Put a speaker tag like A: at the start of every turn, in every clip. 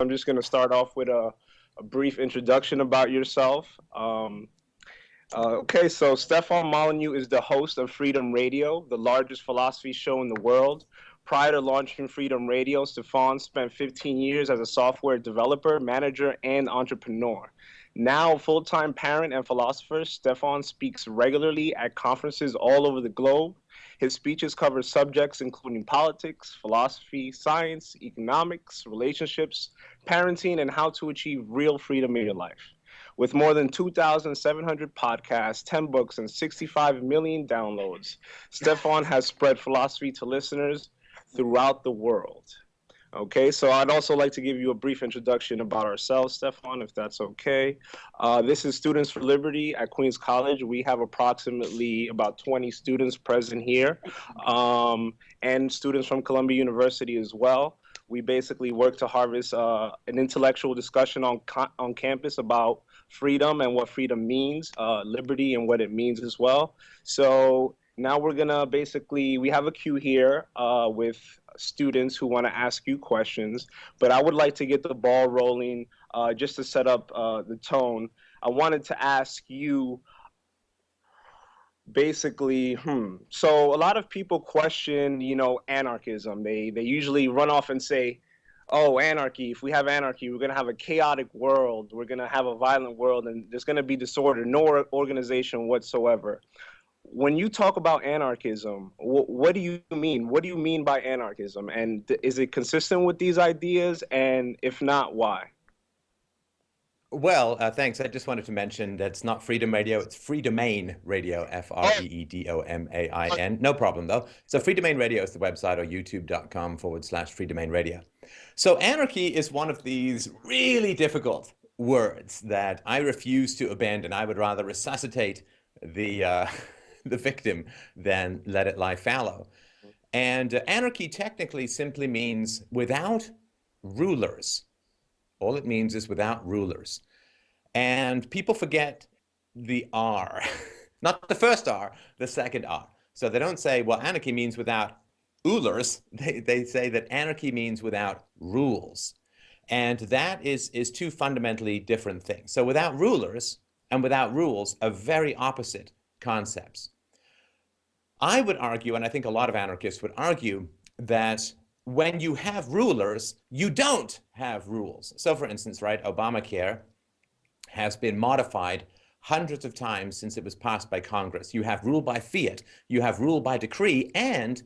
A: I'm just going to start off with a brief introduction about yourself. Okay, so Stefan Molyneux is the host of Freedom Radio, the largest philosophy show in the world. Prior to launching Freedom Radio, Stefan spent 15 years as a software developer, manager, and entrepreneur. Now, a full-time parent and philosopher, Stefan speaks regularly at conferences all over the globe. His speeches cover subjects including politics, philosophy, science, economics, relationships, parenting, and how to achieve real freedom in your life. With more than 2,700 podcasts, 10 books, and 65 million downloads, Stefan has spread philosophy to listeners throughout the world. Okay, so I'd also like to give you a brief introduction about ourselves, Stefan, if that's okay. This is Students for Liberty at Queens College. We have approximately about 20 students present here, and students from Columbia University as well. We basically work to harvest an intellectual discussion on campus about freedom and what freedom means, liberty and what it means as well. So now we're gonna basically, we have a queue here with students who want to ask you questions, but I would like to get the ball rolling just to set up the tone. I wanted to ask you basically, so a lot of people question, anarchism. They usually run off and say, oh, anarchy, if we have anarchy, we're going to have a chaotic world, we're going to have a violent world, and there's going to be disorder, no organization whatsoever. When you talk about anarchism, what do you mean? What do you mean by anarchism? And is it consistent with these ideas? And if not, why?
B: Well, thanks. I just wanted to mention that it's not Freedom Radio, it's Freedomain Radio, Freedomain. No problem, though. So Freedomain Radio is the website, or youtube.com/Freedomain Radio. So anarchy is one of these really difficult words that I refuse to abandon. I would rather resuscitate the the victim than let it lie fallow. And anarchy technically simply means without rulers. All it means is without rulers. And people forget the R, not the first R, the second R. So they don't say, well, anarchy means without rulers. They say that anarchy means without rules. And that is two fundamentally different things. So without rulers and without rules are very opposite concepts. I would argue, and I think a lot of anarchists would argue, that when you have rulers, you don't have rules. So for instance, right, Obamacare has been modified hundreds of times since it was passed by Congress. You have rule by fiat, you have rule by decree, and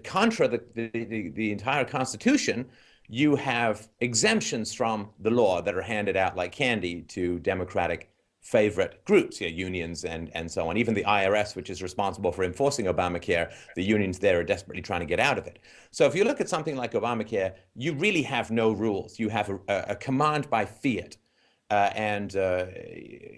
B: contra the entire Constitution, you have exemptions from the law that are handed out like candy to Democratic favorite groups, unions and so on. Even the IRS, which is responsible for enforcing Obamacare, the unions there are desperately trying to get out of it. So if you look at something like Obamacare, you really have no rules. You have a command by fiat.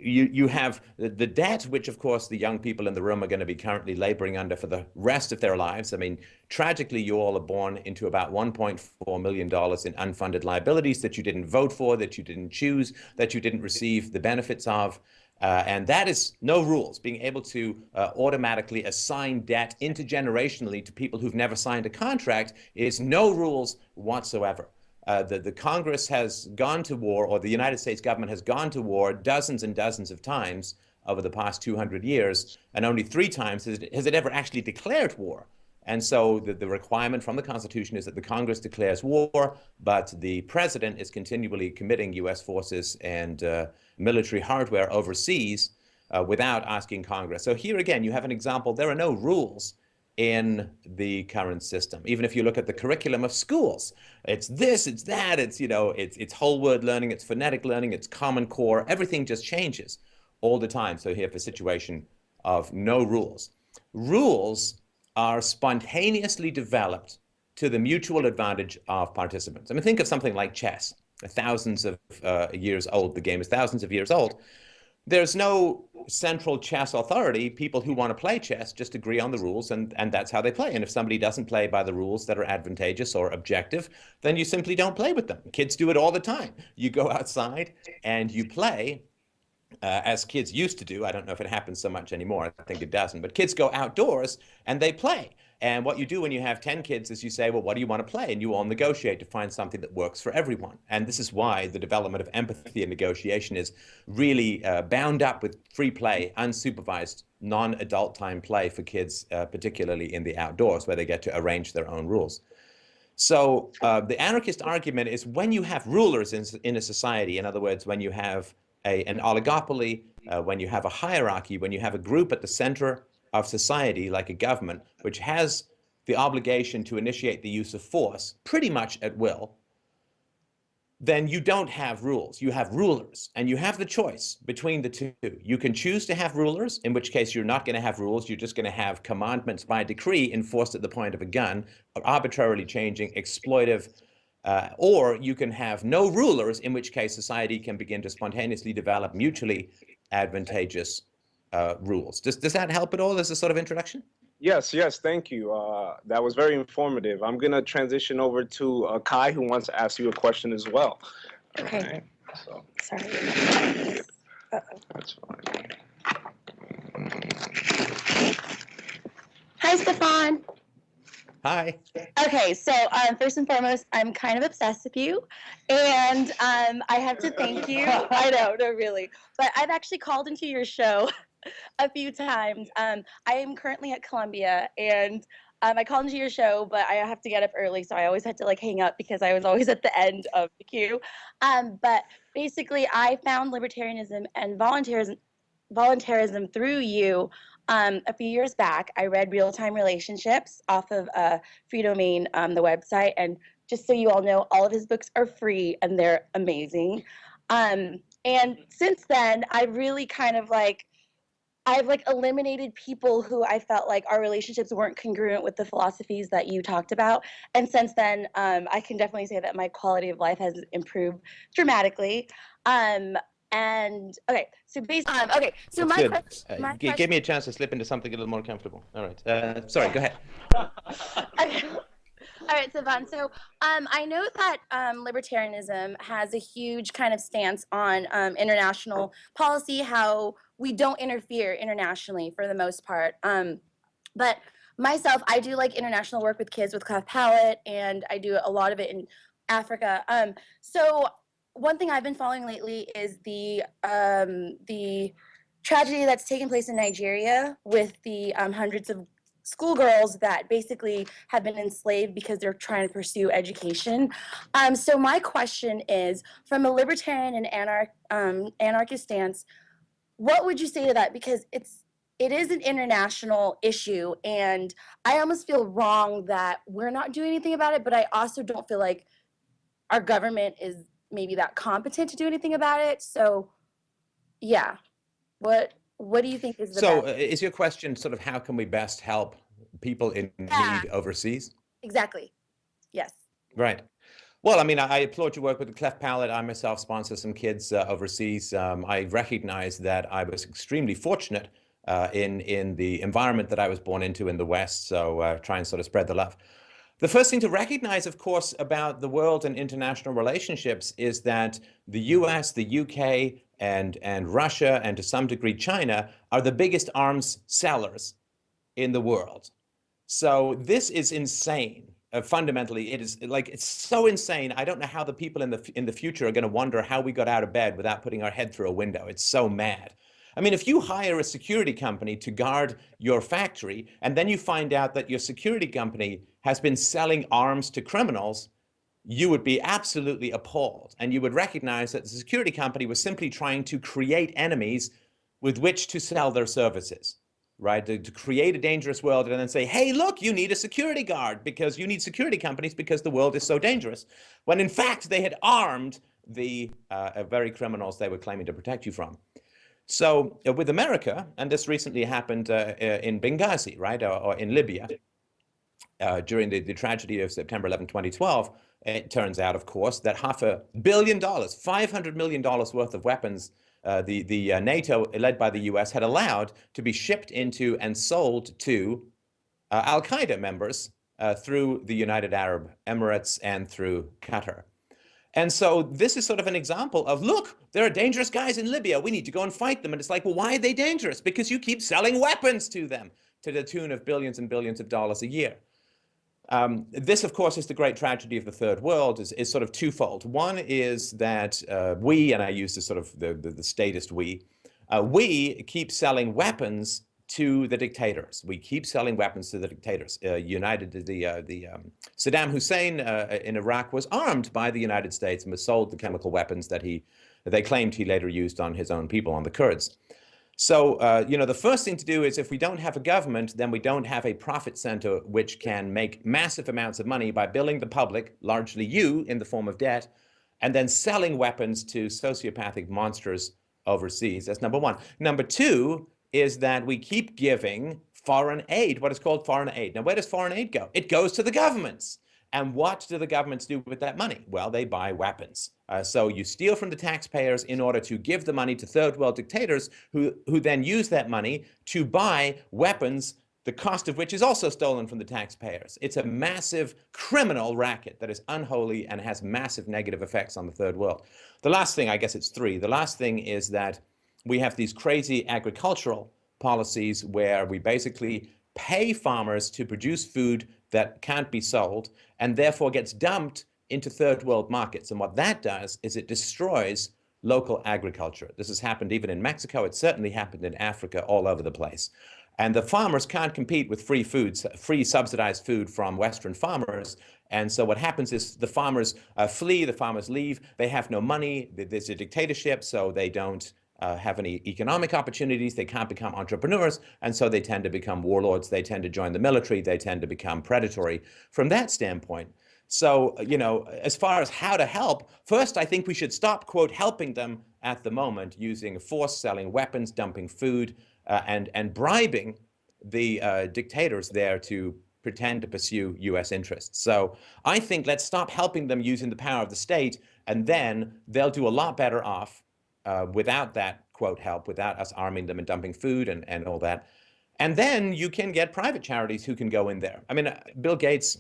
B: You have the debt, which of course the young people in the room are going to be currently laboring under for the rest of their lives. I mean, tragically, you all are born into about $1.4 million in unfunded liabilities that you didn't vote for, that you didn't choose, that you didn't receive the benefits of. And that is no rules. Being able to automatically assign debt intergenerationally to people who've never signed a contract is no rules whatsoever. The Congress has gone to war, or the United States government has gone to war dozens and dozens of times over the past 200 years, and only 3 times has it ever actually declared war. And so the requirement from the Constitution is that the Congress declares war, but the president is continually committing U.S. forces and military hardware overseas without asking Congress. So here again, you have an example. There are no rules in the current system. Even if you look at the curriculum of schools, it's this, it's that, it's whole word learning, it's phonetic learning, it's Common Core, everything just changes all the time. So you have a situation of no rules. Rules are spontaneously developed to the mutual advantage of participants. I mean, think of something like chess, thousands of years old. The game is thousands of years old. There's no central chess authority. People who want to play chess just agree on the rules, and that's how they play. And if somebody doesn't play by the rules that are advantageous or objective, then you simply don't play with them. Kids do it all the time. You go outside and you play, as kids used to do. I don't know if it happens so much anymore. I think it doesn't. But kids go outdoors and they play. And what you do when you have 10 kids is you say, well, what do you want to play? And you all negotiate to find something that works for everyone. And this is why the development of empathy and negotiation is really bound up with free play, unsupervised, non-adult time play for kids, particularly in the outdoors, where they get to arrange their own rules. So the anarchist argument is when you have rulers in a society, in other words, when you have an oligopoly, when you have a hierarchy, when you have a group at the center of society, like a government, which has the obligation to initiate the use of force pretty much at will, then you don't have rules. You have rulers, and you have the choice between the two. You can choose to have rulers, in which case you're not going to have rules. You're just going to have commandments by decree enforced at the point of a gun, arbitrarily changing, exploitive, or you can have no rulers, in which case society can begin to spontaneously develop mutually advantageous rules. Does that help at all as a sort of introduction?
A: Yes, yes, thank you. That was very informative. I'm going to transition over to Kai, who wants to ask you a question as well.
C: Okay.
A: Right, so
C: Sorry.
A: that's fine.
C: Hi, Stefan.
B: Hi.
C: Okay, so first and foremost, I'm kind of obsessed with you, and I have to thank you. I know, no, really, but I've actually called into your show a few times. I am currently at Columbia, and I called into your show, but I have to get up early, so I always had to like hang up because I was always at the end of the queue. But basically, I found libertarianism and voluntarism through you. A few years back, I read Real-Time Relationships off of Free Domain, the website, and just so you all know, all of his books are free and they're amazing. And since then, I've really kind of like I've like eliminated people who I felt like our relationships weren't congruent with the philosophies that you talked about. And since then, I can definitely say that my quality of life has improved dramatically. And okay, so basically, so
B: That's
C: my
B: good.
C: question,
B: Give me a chance to slip into something a little more comfortable. All right. Sorry, go ahead.
C: okay. All right, Savan. So I know that libertarianism has a huge kind of stance on international policy, how we don't interfere internationally for the most part. But myself, I do like international work with kids with cleft palate, and I do a lot of it in Africa. So one thing I've been following lately is the tragedy that's taken place in Nigeria with the hundreds of schoolgirls that basically have been enslaved because they're trying to pursue education. So my question is, from a libertarian and anarchist stance, what would you say to that? Because it is an international issue, and I almost feel wrong that we're not doing anything about it, but I also don't feel like our government is maybe that competent to do anything about it. So yeah, what do you think is the
B: So
C: best?
B: is your question sort of how can we best help people in
C: Yeah,
B: need overseas?
C: exactly. Yes.
B: Right. Well, I mean, I applaud your work with the cleft palate. I myself sponsor some kids overseas. I recognize that I was extremely fortunate in the environment that I was born into in the West. So try and sort of spread the love. The first thing to recognize, of course, about the world and international relationships is that the US, the UK, and Russia, and to some degree China, are the biggest arms sellers in the world. So this is insane. Fundamentally, it is like it's so insane. I don't know how the people in the future are going to wonder how we got out of bed without putting our head through a window. It's so mad. I mean, if you hire a security company to guard your factory, and then you find out that your security company has been selling arms to criminals, you would be absolutely appalled. And you would recognize that the security company was simply trying to create enemies with which to sell their services, right? To create a dangerous world and then say, hey, look, you need a security guard because you need security companies because the world is so dangerous. When in fact, they had armed the very criminals they were claiming to protect you from. So with America, and this recently happened in Benghazi, right, or in Libya, during the tragedy of September 11, 2012, it turns out, of course, that $500 million, $500 million worth of weapons the NATO, led by the US, had allowed to be shipped into and sold to Al-Qaeda members through the United Arab Emirates and through Qatar. And so this is sort of an example of, look, there are dangerous guys in Libya. We need to go and fight them. And it's like, well, why are they dangerous? Because you keep selling weapons to them. to the tune of billions and billions of dollars a year. This, of course, is the great tragedy of the third world, is sort of twofold. One is that we, and I use this sort of the statist we keep selling weapons to the dictators. We keep selling weapons to the dictators. Saddam Hussein in Iraq was armed by the United States and was sold the chemical weapons that they claimed he later used on his own people, on the Kurds. So, the first thing to do is, if we don't have a government, then we don't have a profit center which can make massive amounts of money by billing the public, largely you, in the form of debt, and then selling weapons to sociopathic monsters overseas. That's number one. Number two is that we keep giving foreign aid, what is called foreign aid. Now, where does foreign aid go? It goes to the governments. And what do the governments do with that money? Well, they buy weapons. So you steal from the taxpayers in order to give the money to third world dictators who then use that money to buy weapons, the cost of which is also stolen from the taxpayers. It's a massive criminal racket that is unholy and has massive negative effects on the third world. The last thing, I guess it's three. The last thing is that we have these crazy agricultural policies where we basically pay farmers to produce food that can't be sold and therefore gets dumped into third world markets. And what that does is it destroys local agriculture. This has happened even in Mexico. It certainly happened in Africa, all over the place. And the farmers can't compete with free subsidized food from Western farmers. And so what happens is the farmers flee, the farmers leave, they have no money, there's a dictatorship, so they don't have any economic opportunities, they can't become entrepreneurs, and so they tend to become warlords, they tend to join the military, they tend to become predatory from that standpoint. So, as far as how to help, first, I think we should stop, quote, helping them at the moment using force, selling weapons, dumping food, and bribing the dictators there to pretend to pursue U.S. interests. So I think let's stop helping them using the power of the state, and then they'll do a lot better off without that, quote, help, without us arming them and dumping food and all that. And then you can get private charities who can go in there. I mean, Bill Gates,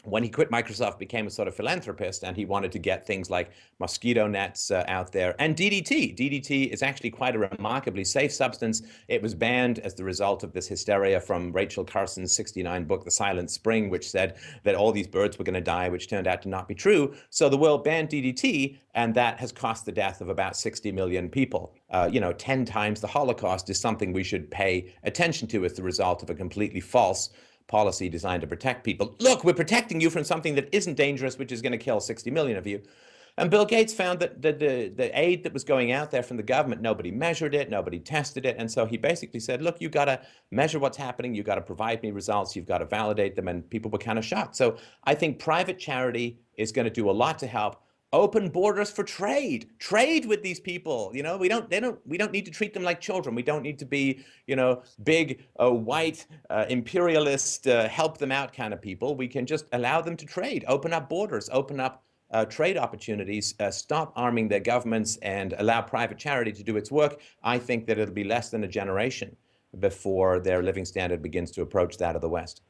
B: when he quit Microsoft, became a sort of philanthropist, and he wanted to get things like mosquito nets out there, and DDT. DDT is actually quite a remarkably safe substance. It was banned as the result of this hysteria from Rachel Carson's '69 book, The Silent Spring, which said that all these birds were going to die, which turned out to not be true. So the world banned DDT, and that has cost the death of about 60 million people. 10 times the Holocaust is something we should pay attention to as the result of a completely false policy designed to protect people. Look, we're protecting you from something that isn't dangerous, which is going to kill 60 million of you. And Bill Gates found that the aid that was going out there from the government, nobody measured it, nobody tested it. And so he basically said, look, you got to measure what's happening. You got to provide me results. You've got to validate them. And people were kind of shocked. So I think private charity is going to do a lot to help. Open borders for trade with these people. We don't need to treat them like children. We don't need to be, big white imperialist help them out kind of people. We can just allow them to trade, open up borders, open up trade opportunities, stop arming their governments, and allow private charity to do its work. I think that it'll be less than a generation before their living standard begins to approach that of the West.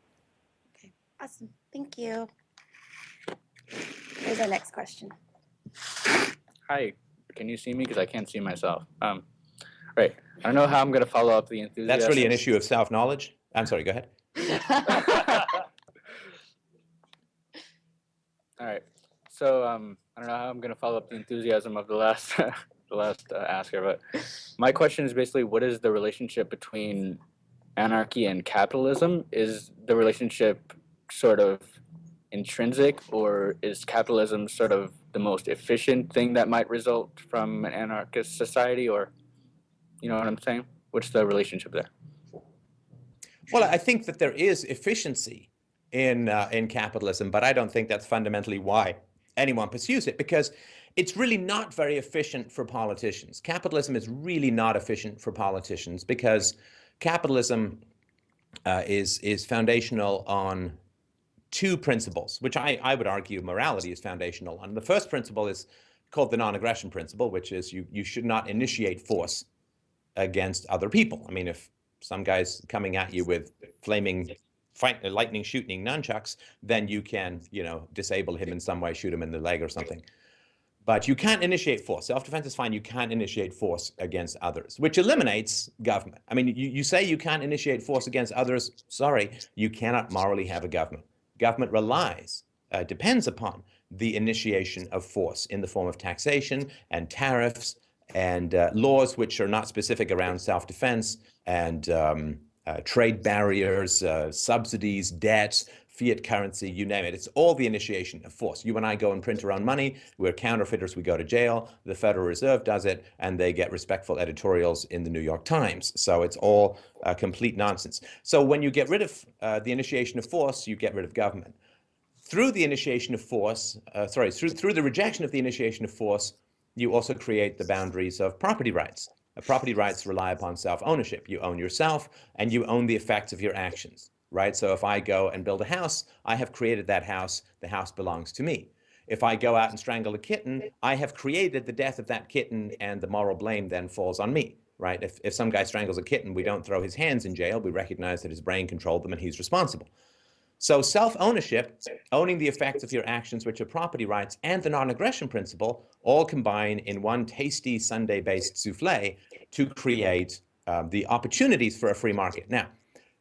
C: Okay, awesome. Thank you. Here's our next question.
D: Hi, can you see me? Because I can't see myself. Right. I don't know how I'm going to follow up the enthusiasm.
B: That's really an issue of self-knowledge. I'm sorry, go ahead.
D: All right. So I don't know how I'm going to follow up the enthusiasm of the last asker, but my question is basically, what is the relationship between anarchy and capitalism? Is the relationship sort of intrinsic, or is capitalism sort of the most efficient thing that might result from an anarchist society? Or, you know what I'm saying? What's the relationship there?
B: Well, I think that there is efficiency in capitalism, but I don't think that's fundamentally why anyone pursues it, because it's really not very efficient for politicians. Capitalism is really not efficient for politicians because capitalism is foundational on two principles, which I would argue morality is foundational on. The first principle is called the non-aggression principle, which is you should not initiate force against other people. I mean, if some guy's coming at you with flaming lightning shooting nunchucks, then you can, disable him in some way, shoot him in the leg or something. But you can't initiate force. Self-defense is fine. You can't initiate force against others, which eliminates government. I mean, you say you can't initiate force against others. Sorry, you cannot morally have a government. Government depends upon the initiation of force in the form of taxation and tariffs and laws which are not specific around self-defense and trade barriers, subsidies, debts, fiat currency, you name it. It's all the initiation of force. You and I go and print our own money. We're counterfeiters. We go to jail. The Federal Reserve does it, and they get respectful editorials in the New York Times. So it's all complete nonsense. So when you get rid of the initiation of force, you get rid of government. Through the initiation of force, through the rejection of the initiation of force, you also create the boundaries of property rights. Property rights rely upon self-ownership. You own yourself, and you own the effects of your actions, right? So if I go and build a house, I have created that house. The house belongs to me. If I go out and strangle a kitten, I have created the death of that kitten, and the moral blame then falls on me, right? If some guy strangles a kitten, we don't throw his hands in jail. We recognize that his brain controlled them, and he's responsible. So self-ownership, owning the effects of your actions, which are property rights, and the non-aggression principle, all combine in one tasty Sunday-based souffle to create the opportunities for a free market. Now,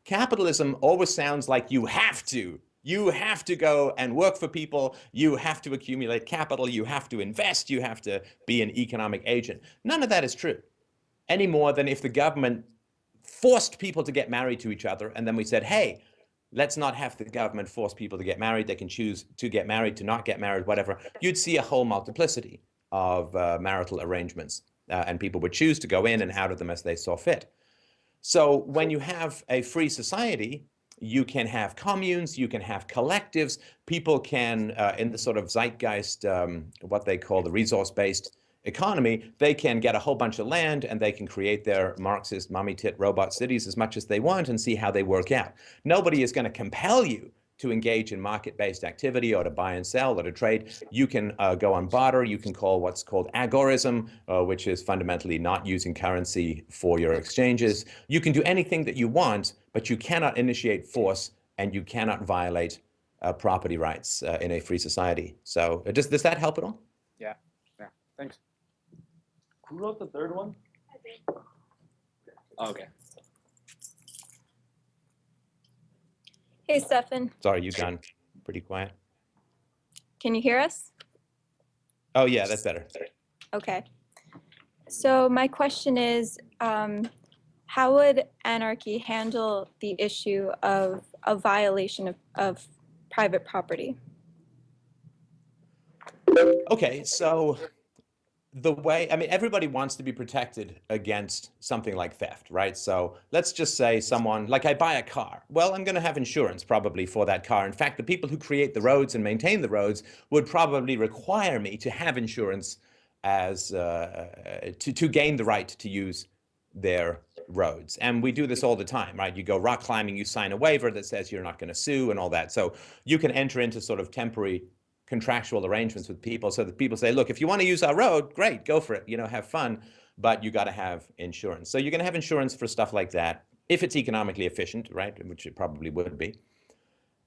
B: capitalism always sounds like you have to. You have to go and work for people. You have to accumulate capital. You have to invest. You have to be an economic agent. None of that is true, any more than if the government forced people to get married to each other, and then we said, hey, let's not have the government force people to get married. They can choose to get married, to not get married, whatever. You'd see a whole multiplicity of marital arrangements, and people would choose to go in and out of them as they saw fit. So when you have a free society, you can have communes, you can have collectives. People can, in the sort of zeitgeist, what they call the resource-based economy, they can get a whole bunch of land and they can create their Marxist mommy tit robot cities as much as they want and see how they work out. Nobody is going to compel you to engage in market-based activity or to buy and sell or to trade. You can go on barter. You can call what's called agorism, which is fundamentally not using currency for your exchanges. You can do anything that you want, but you cannot initiate force and you cannot violate property rights in a free society. So does that help at all?
D: Yeah, thanks.
E: Who wrote the third one?
D: Oh, okay.
F: Hey, Stefan.
B: Sorry, you've gone pretty quiet.
F: Can you hear us?
B: Oh, yeah, that's better.
F: Okay. So my question is, how would anarchy handle the issue of a violation of private property?
B: Okay, so the way, I mean, everybody wants to be protected against something like theft, right? So let's just say someone, like I buy a car. Well, I'm going to have insurance probably for that car. In fact, the people who create the roads and maintain the roads would probably require me to have insurance as to gain the right to use their roads. And we do this all the time, right? You go rock climbing, you sign a waiver that says you're not going to sue and all that. So you can enter into sort of temporary contractual arrangements with people so that people say, look, if you want to use our road, great, go for it, you know, have fun, but you got to have insurance. So you're going to have insurance for stuff like that if it's economically efficient, right, which it probably would be.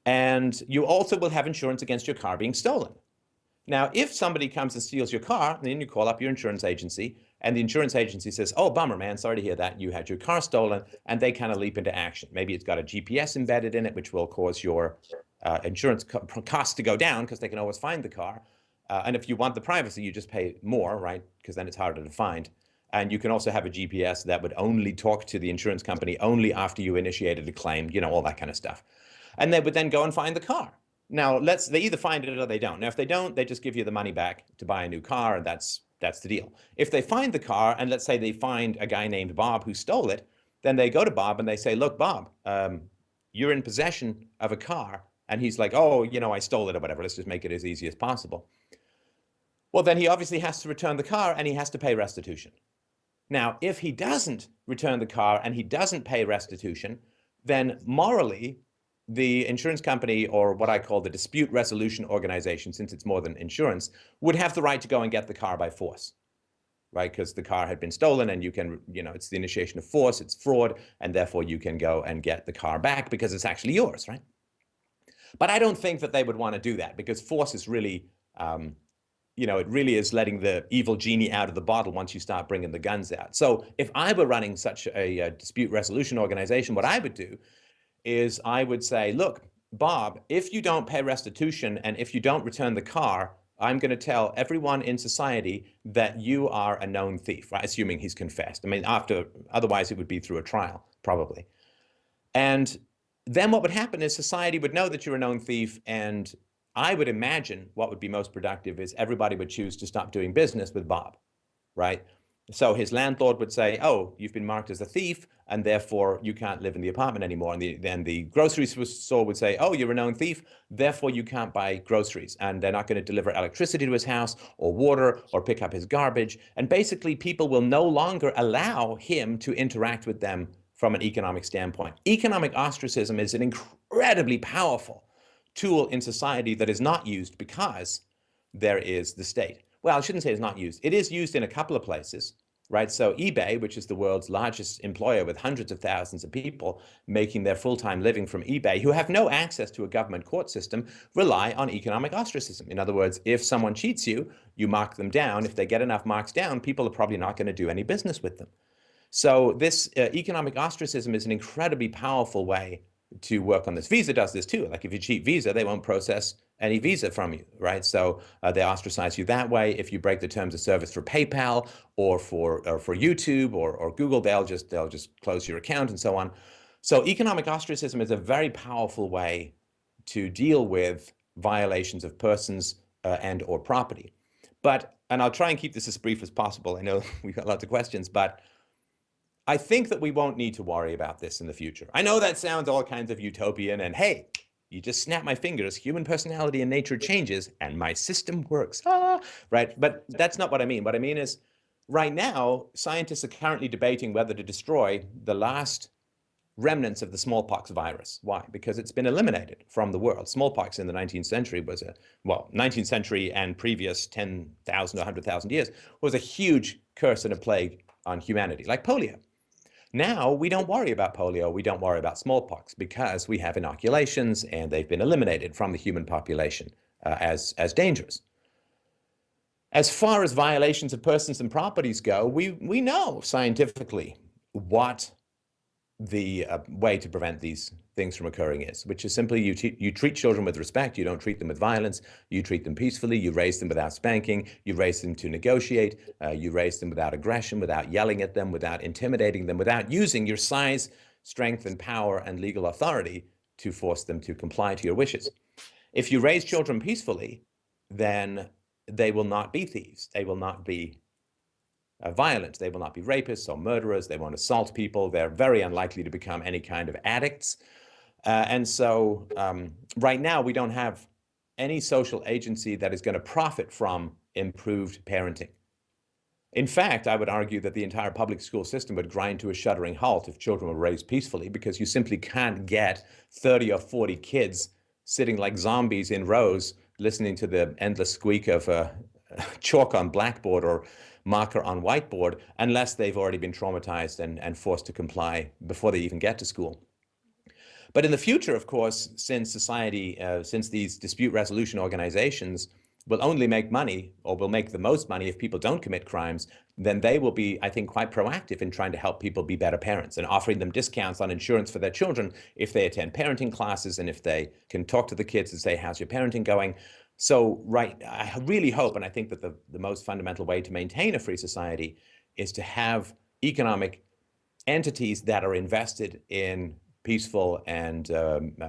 B: And you also will have insurance against your car being stolen. Now, if somebody comes and steals your car, then you call up your insurance agency, and the insurance agency says, oh, bummer, man, sorry to hear that. You had your car stolen, and they kind of leap into action. Maybe it's got a GPS embedded in it, which will cause your insurance costs to go down because they can always find the car. And if you want the privacy, you just pay more, right? Because then it's harder to find. And you can also have a GPS that would only talk to the insurance company only after you initiated a claim, you know, all that kind of stuff. And they would then go and find the car. Now, they either find it or they don't. Now, if they don't, they just give you the money back to buy a new car, and that's the deal. If they find the car, and let's say they find a guy named Bob who stole it, then they go to Bob and they say, look, Bob, you're in possession of a car. And he's like, oh, you know, I stole it or whatever. Let's just make it as easy as possible. Well, then he obviously has to return the car and he has to pay restitution. Now, if he doesn't return the car and he doesn't pay restitution, then morally, the insurance company, or what I call the dispute resolution organization, since it's more than insurance, would have the right to go and get the car by force, right? Because the car had been stolen and you can, you know, it's the initiation of force, it's fraud, and therefore you can go and get the car back because it's actually yours, right? But I don't think that they would want to do that because force is really you know, it really is letting the evil genie out of the bottle once you start bringing the guns out. So if I were running such a dispute resolution organization, what I would do is I would say, look, Bob, if you don't pay restitution and if you don't return the car, I'm going to tell everyone in society that you are a known thief, right? Assuming he's confessed. I mean, otherwise it would be through a trial, probably. And then what would happen is society would know that you're a known thief, and I would imagine what would be most productive is everybody would choose to stop doing business with Bob, right? So his landlord would say, oh, you've been marked as a thief, and therefore you can't live in the apartment anymore. And then the grocery store would say, oh, you're a known thief, therefore you can't buy groceries. And they're not going to deliver electricity to his house or water or pick up his garbage. And basically people will no longer allow him to interact with them from an economic standpoint. Economic ostracism is an incredibly powerful tool in society that is not used because there is the state. Well, I shouldn't say it's not used. It is used in a couple of places, right? So eBay, which is the world's largest employer with hundreds of thousands of people making their full-time living from eBay, who have no access to a government court system, rely on economic ostracism. In other words, if someone cheats you, you mark them down. If they get enough marks down, people are probably not going to do any business with them. So this economic ostracism is an incredibly powerful way to work on this. Visa does this too. Like if you cheat Visa, they won't process any Visa from you, right? So they ostracize you that way. If you break the terms of service for PayPal or for YouTube or Google, they'll just close your account and so on. So economic ostracism is a very powerful way to deal with violations of persons and or property. And I'll try and keep this as brief as possible. I know we've got lots of questions, but I think that we won't need to worry about this in the future. I know that sounds all kinds of utopian, and hey, you just snap my fingers, human personality and nature changes, and my system works, right? But that's not what I mean. What I mean is, right now, scientists are currently debating whether to destroy the last remnants of the smallpox virus. Why? Because it's been eliminated from the world. Smallpox in the 19th century was 19th century and previous 10,000 or 100,000 years was a huge curse and a plague on humanity, like polio. Now, we don't worry about polio, we don't worry about smallpox because we have inoculations and they've been eliminated from the human population as dangerous. As far as violations of persons and properties go, we know scientifically what the way to prevent these things from occurring is, which is simply you treat children with respect, you don't treat them with violence, you treat them peacefully, you raise them without spanking, you raise them to negotiate, you raise them without aggression, without yelling at them, without intimidating them, without using your size, strength, and power and legal authority to force them to comply to your wishes. If you raise children peacefully, then they will not be thieves, they will not be violent. They will not be rapists or murderers. They won't assault people. They're very unlikely to become any kind of addicts. And so right now, we don't have any social agency that is going to profit from improved parenting. In fact, I would argue that the entire public school system would grind to a shuddering halt if children were raised peacefully, because you simply can't get 30 or 40 kids sitting like zombies in rows, listening to the endless squeak of chalk on blackboard or marker on whiteboard, unless they've already been traumatized and forced to comply before they even get to school. But in the future, of course, since these dispute resolution organizations will only make money, or will make the most money if people don't commit crimes, then they will be, I think, quite proactive in trying to help people be better parents and offering them discounts on insurance for their children if they attend parenting classes and if they can talk to the kids and say, how's your parenting going? So, I really hope, and I think that the most fundamental way to maintain a free society is to have economic entities that are invested in peaceful and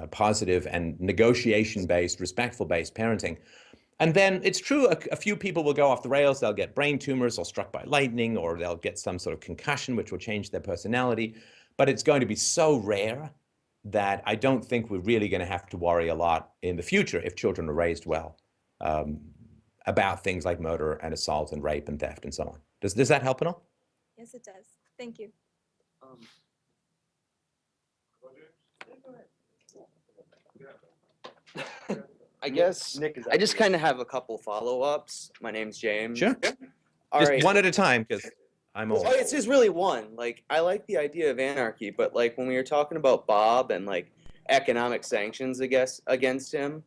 B: positive and negotiation-based, respectful-based parenting. And then it's true, a few people will go off the rails. They'll get brain tumors or struck by lightning, or they'll get some sort of concussion, which will change their personality. But it's going to be so rare that I don't think we're really going to have to worry a lot in the future if children are raised well about things like murder and assault and rape and theft and so on. Does that help at all?
F: Yes, it does. Thank you.
G: I guess
E: Nick is
G: I just
E: after
G: kind of have a couple follow-ups. My name's James.
B: Sure.
G: All
B: Just
G: right.
B: one at a time, because I'm old.
G: Well, it's just really one. Like, I like the idea of anarchy, but like when we were talking about Bob and like economic sanctions against him,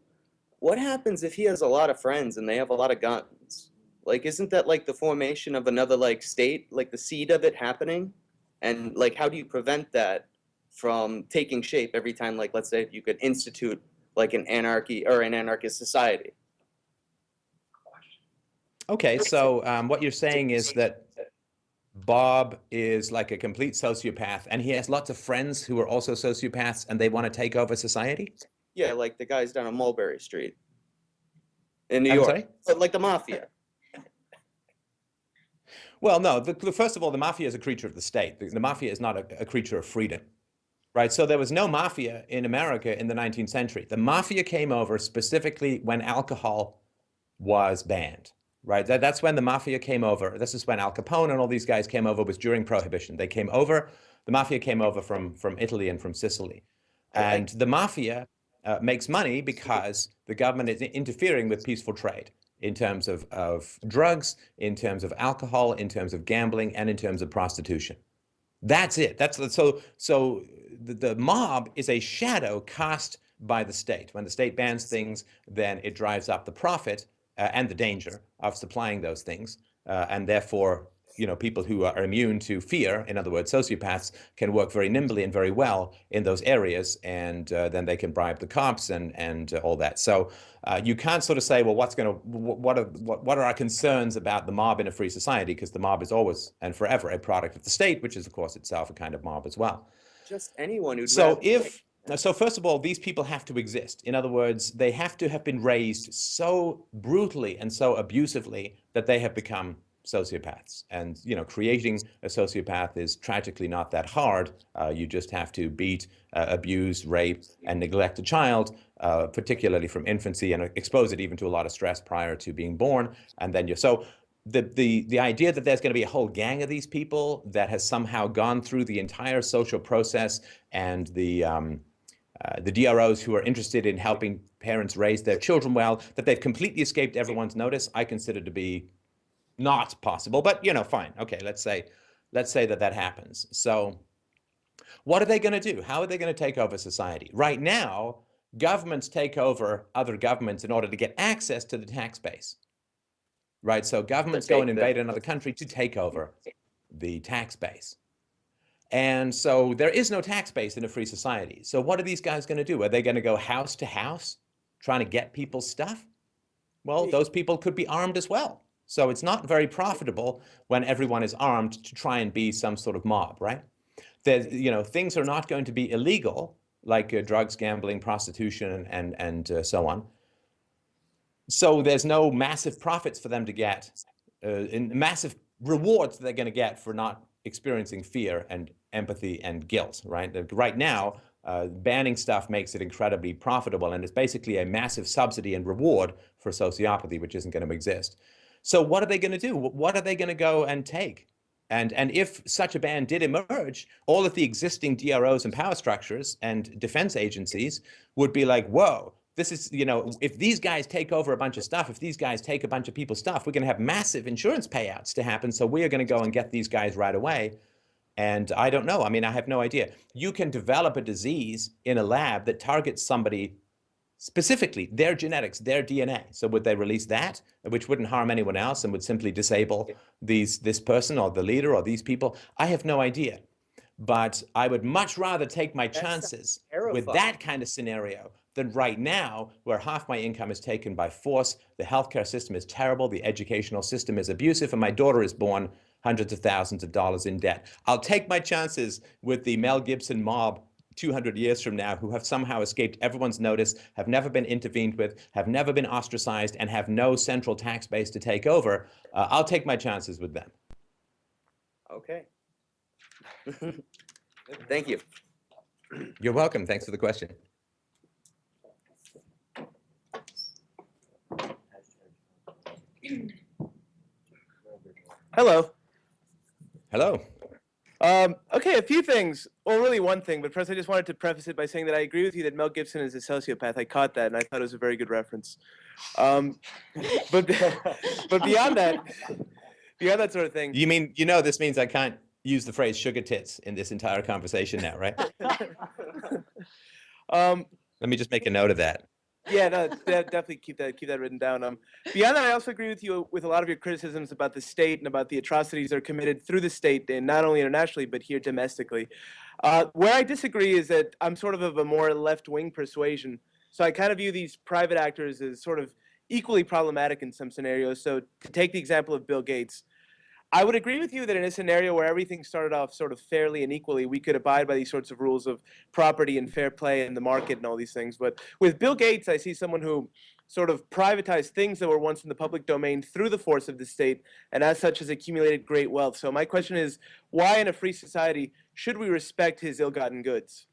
G: what happens if he has a lot of friends and they have a lot of guns? Like, isn't that like the formation of another like state, like the seed of it happening? And like, how do you prevent that from taking shape every time, like, let's say if you could institute like an anarchy or an anarchist society?
B: Okay, so what you're saying is that Bob is like a complete sociopath, and he has lots of friends who are also sociopaths, and they want to take over society?
G: Yeah, like the guys down on Mulberry Street in New
B: I'm
G: York.
B: sorry?
G: But like the mafia.
B: Well, no, first of all, the mafia is a creature of the state. The mafia is not a creature of freedom, right? So there was no mafia in America in the 19th century. The mafia came over specifically when alcohol was banned, right? That's when the mafia came over. This is when Al Capone and all these guys came over, was during Prohibition. They came over, the mafia came over from Italy and from Sicily. And the mafia makes money because the government is interfering with peaceful trade in terms of drugs, in terms of alcohol, in terms of gambling, and in terms of prostitution. That's it. So the mob is a shadow cast by the state. When the state bans things, then it drives up the profit and the danger of supplying those things, and therefore, people who are immune to fear, in other words, sociopaths, can work very nimbly and very well in those areas, and then they can bribe the cops and all that. So you can't sort of say, well, what are our concerns about the mob in a free society? Because the mob is always and forever a product of the state, which is, of course, itself a kind of mob as well.
G: Just anyone who'd
B: So first of all, these people have to exist. In other words, they have to have been raised so brutally and so abusively that they have become sociopaths. And, creating a sociopath is tragically not that hard. You just have to beat, abuse, rape, and neglect a child, particularly from infancy, and expose it even to a lot of stress prior to being born. And then the idea that there's going to be a whole gang of these people that has somehow gone through the entire social process, and the DROs who are interested in helping parents raise their children well, that they've completely escaped everyone's notice, I consider to be not possible. But fine. Okay, let's say that happens. So what are they going to do? How are they going to take over society? Right now, governments take over other governments in order to get access to the tax base. Right? So governments go and invade another country to take over the tax base. And so there is no tax base in a free society. So what are these guys going to do? Are they going to go house to house trying to get people's stuff? Well, those people could be armed as well. So it's not very profitable when everyone is armed to try and be some sort of mob, right? Things are not going to be illegal, like drugs, gambling, prostitution, and so on. So there's no massive profits for them to get, massive rewards they're going to get for not experiencing fear and empathy and guilt, right? Right now, banning stuff makes it incredibly profitable, and it's basically a massive subsidy and reward for sociopathy, which isn't going to exist. So what are they going to do? What are they going to go and take? And if such a ban did emerge, all of the existing DROs and power structures and defense agencies would be like, whoa, this is, if these guys take over a bunch of stuff, if these guys take a bunch of people's stuff, we're going to have massive insurance payouts to happen. So we are going to go and get these guys right away. And I don't know. I mean, I have no idea. You can develop a disease in a lab that targets somebody specifically, their genetics, their DNA. So would they release that, which wouldn't harm anyone else and would simply disable this person or the leader or these people? I have no idea. But I would much rather take my chances with that kind of scenario than right now, where half my income is taken by force. The healthcare system is terrible. The educational system is abusive. And my daughter is born hundreds of thousands of dollars in debt. I'll take my chances with the Mel Gibson mob 200 years from now, who have somehow escaped everyone's notice, have never been intervened with, have never been ostracized, and have no central tax base to take over. I'll take my chances with them.
G: Okay. Thank you.
B: You're welcome. Thanks for the question.
H: Hello.
B: Hello.
H: Okay, a few things. Well, really one thing, but first I just wanted to preface it by saying that I agree with you that Mel Gibson is a sociopath. I caught that, and I thought it was a very good reference. But beyond that sort of thing.
B: You mean, this means I can't use the phrase sugar tits in this entire conversation now, right? Let me just make a note of that.
H: Yeah, no, definitely keep that written down. Beyond that, I also agree with you with a lot of your criticisms about the state and about the atrocities that are committed through the state, and not only internationally but here domestically. Where I disagree is that I'm sort of a more left-wing persuasion, so I kind of view these private actors as sort of equally problematic in some scenarios. So to take the example of Bill Gates, I would agree with you that in a scenario where everything started off sort of fairly and equally, we could abide by these sorts of rules of property and fair play and the market and all these things. But with Bill Gates, I see someone who sort of privatized things that were once in the public domain through the force of the state, and as such has accumulated great wealth. So my question is, why in a free society should we respect his ill-gotten goods?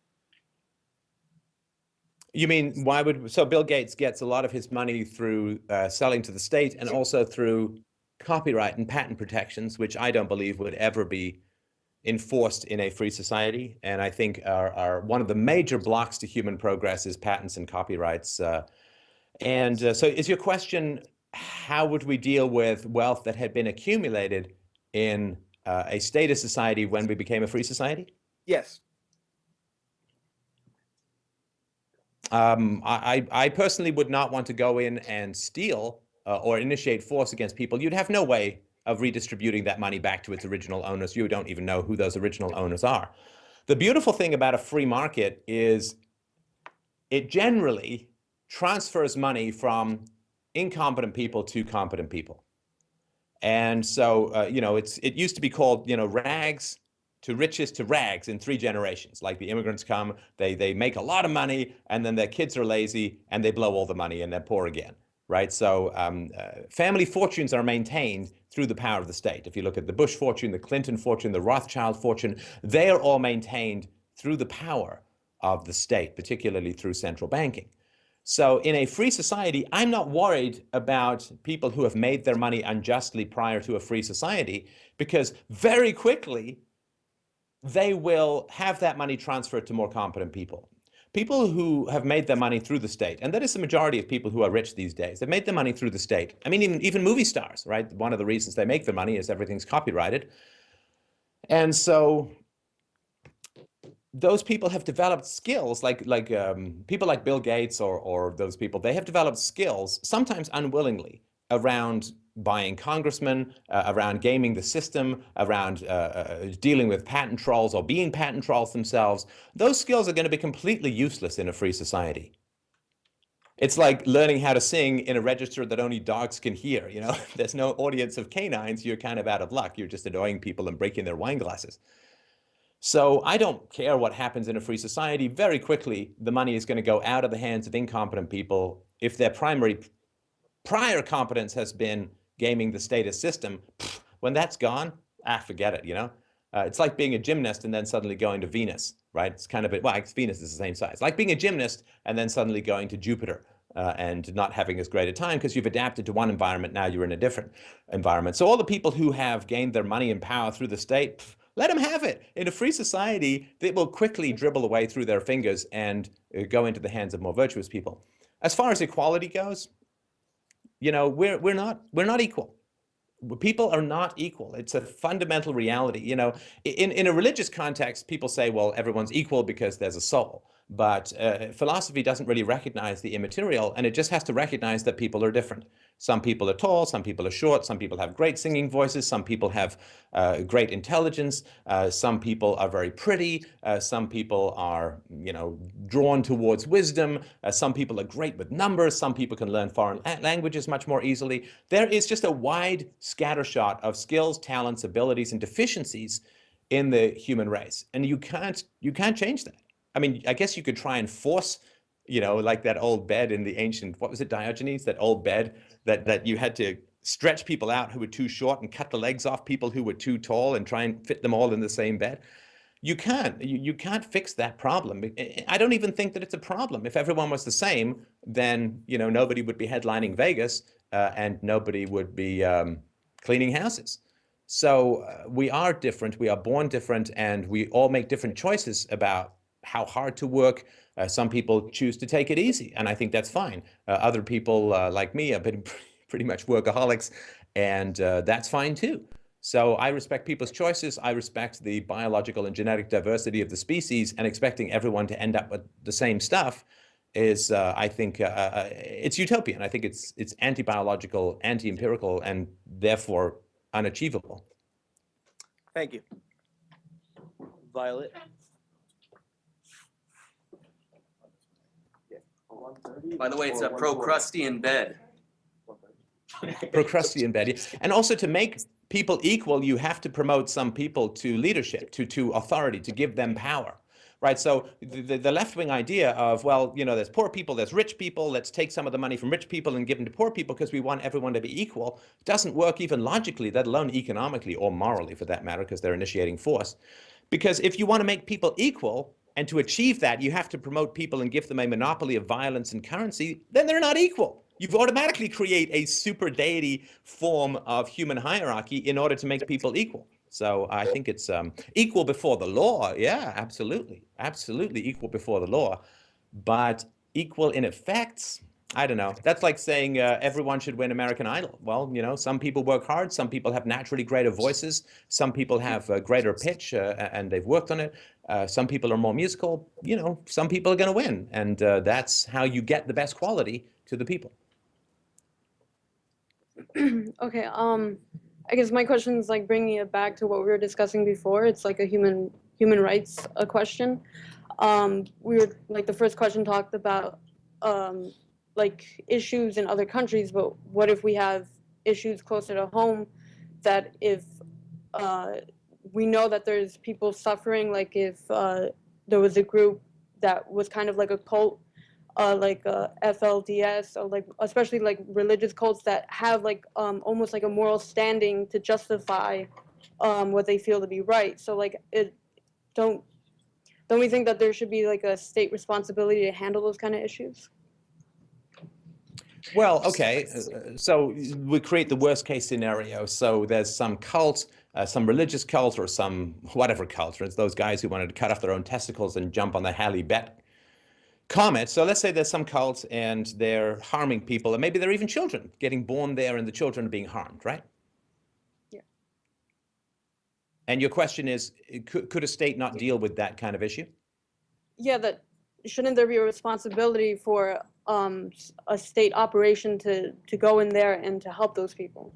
B: You mean why would so Bill Gates gets a lot of his money through selling to the state and also through copyright and patent protections, which I don't believe would ever be enforced in a free society. And I think are one of the major blocks to human progress is patents and copyrights. So is your question, how would we deal with wealth that had been accumulated in a status society when we became a free society?
H: Yes.
B: I personally would not want to go in and steal or initiate force against people. You'd have no way of redistributing that money back to its original owners. You don't even know who those original owners are. The beautiful thing about a free market is it generally transfers money from incompetent people to competent people. And so, it used to be called, rags to riches to rags in 3 generations. Like the immigrants come, they make a lot of money, and then their kids are lazy, and they blow all the money, and they're poor again, right? So family fortunes are maintained through the power of the state. If you look at the Bush fortune, the Clinton fortune, the Rothschild fortune, they are all maintained through the power of the state, particularly through central banking. So in a free society, I'm not worried about people who have made their money unjustly prior to a free society, because very quickly they will have that money transferred to more competent people. People who have made their money through the state, and that is the majority of people who are rich these days, they've made their money through the state. I mean, even movie stars, right? One of the reasons they make their money is everything's copyrighted. And so those people have developed skills like people like Bill Gates or those people, they have developed skills, sometimes unwillingly, around buying congressmen, around gaming the system, around dealing with patent trolls or being patent trolls themselves. Those skills are going to be completely useless in a free society. It's like learning how to sing in a register that only dogs can hear. There's no audience of canines. You're kind of out of luck. You're just annoying people and breaking their wine glasses. So I don't care what happens in a free society. Very quickly, the money is going to go out of the hands of incompetent people. If their prior competence has been gaming the status system, when that's gone, forget it, It's like being a gymnast and then suddenly going to Venus, right? It's kind of Venus is the same size. Like being a gymnast and then suddenly going to Jupiter and not having as great a time because you've adapted to one environment, now you're in a different environment. So all the people who have gained their money and power through the state, let them have it. In a free society, they will quickly dribble away through their fingers and go into the hands of more virtuous people. As far as equality goes, we're not equal. People are not equal. It's a fundamental reality. In a religious context, people say, well, everyone's equal because there's a soul. But philosophy doesn't really recognize the immaterial, and it just has to recognize that people are different. Some people are tall, some people are short, some people have great singing voices, some people have great intelligence, some people are very pretty, some people are, drawn towards wisdom, some people are great with numbers, some people can learn foreign languages much more easily. There is just a wide scattershot of skills, talents, abilities, and deficiencies in the human race, and you can't change that. I mean, I guess you could try and force, like that old bed in the ancient, what was it, Diogenes, that old bed that you had to stretch people out who were too short and cut the legs off people who were too tall and try and fit them all in the same bed. You can't fix that problem. I don't even think that it's a problem. If everyone was the same, then, nobody would be headlining Vegas and nobody would be cleaning houses. So we are different, we are born different, and we all make different choices about how hard to work. Some people choose to take it easy, and I think that's fine. Other people like me have been pretty much workaholics, and that's fine too. So I respect people's choices. I respect the biological and genetic diversity of the species, and expecting everyone to end up with the same stuff is, I think, it's utopian. I think it's anti-biological, anti-empirical, and therefore unachievable.
H: Thank you. Violet.
G: By the way, it's a Procrustean bed.
B: Procrustean bed. And also, to make people equal, you have to promote some people to leadership, to authority, to give them power. Right. So the left-wing idea of, well, you know, there's poor people, there's rich people, let's take some of the money from rich people and give them to poor people because we want everyone to be equal, doesn't work even logically, let alone economically or morally for that matter, because they're initiating force. Because if you want to make people equal, and to achieve that, you have to promote people and give them a monopoly of violence and currency, then they're not equal. You've automatically create a super deity form of human hierarchy in order to make people equal. So I think it's equal before the law. Yeah, absolutely. Absolutely equal before the law. But equal in effects, I don't know. That's like saying everyone should win American Idol. Well, you know, some people work hard. Some people have naturally greater voices. Some people have greater pitch and they've worked on it. Some people are more musical. You know, some people are going to win. And that's how you get the best quality to the people.
I: Okay, I guess my question is like bringing it back to what we were discussing before. It's like a human rights question. We were like the first question talked about like issues in other countries, but what if we have issues closer to home? That if we know that there's people suffering, like if there was a group that was kind of like a cult, like FLDS, or like especially like religious cults that have like almost like a moral standing to justify what they feel to be right. So like don't we think that there should be like a state responsibility to handle those kind of issues?
B: Well, okay, so we create the worst case scenario. So there's some cult, some religious cult or some whatever cult, or it's those guys who wanted to cut off their own testicles and jump on the Halley Bet comet. So let's say there's some cult and they're harming people, and maybe they're even children getting born there and the children are being harmed, right?
I: Yeah.
B: And your question is, could a state not deal with that kind of issue?
I: Yeah, that shouldn't there be a responsibility for a state operation to go in there and to help those people?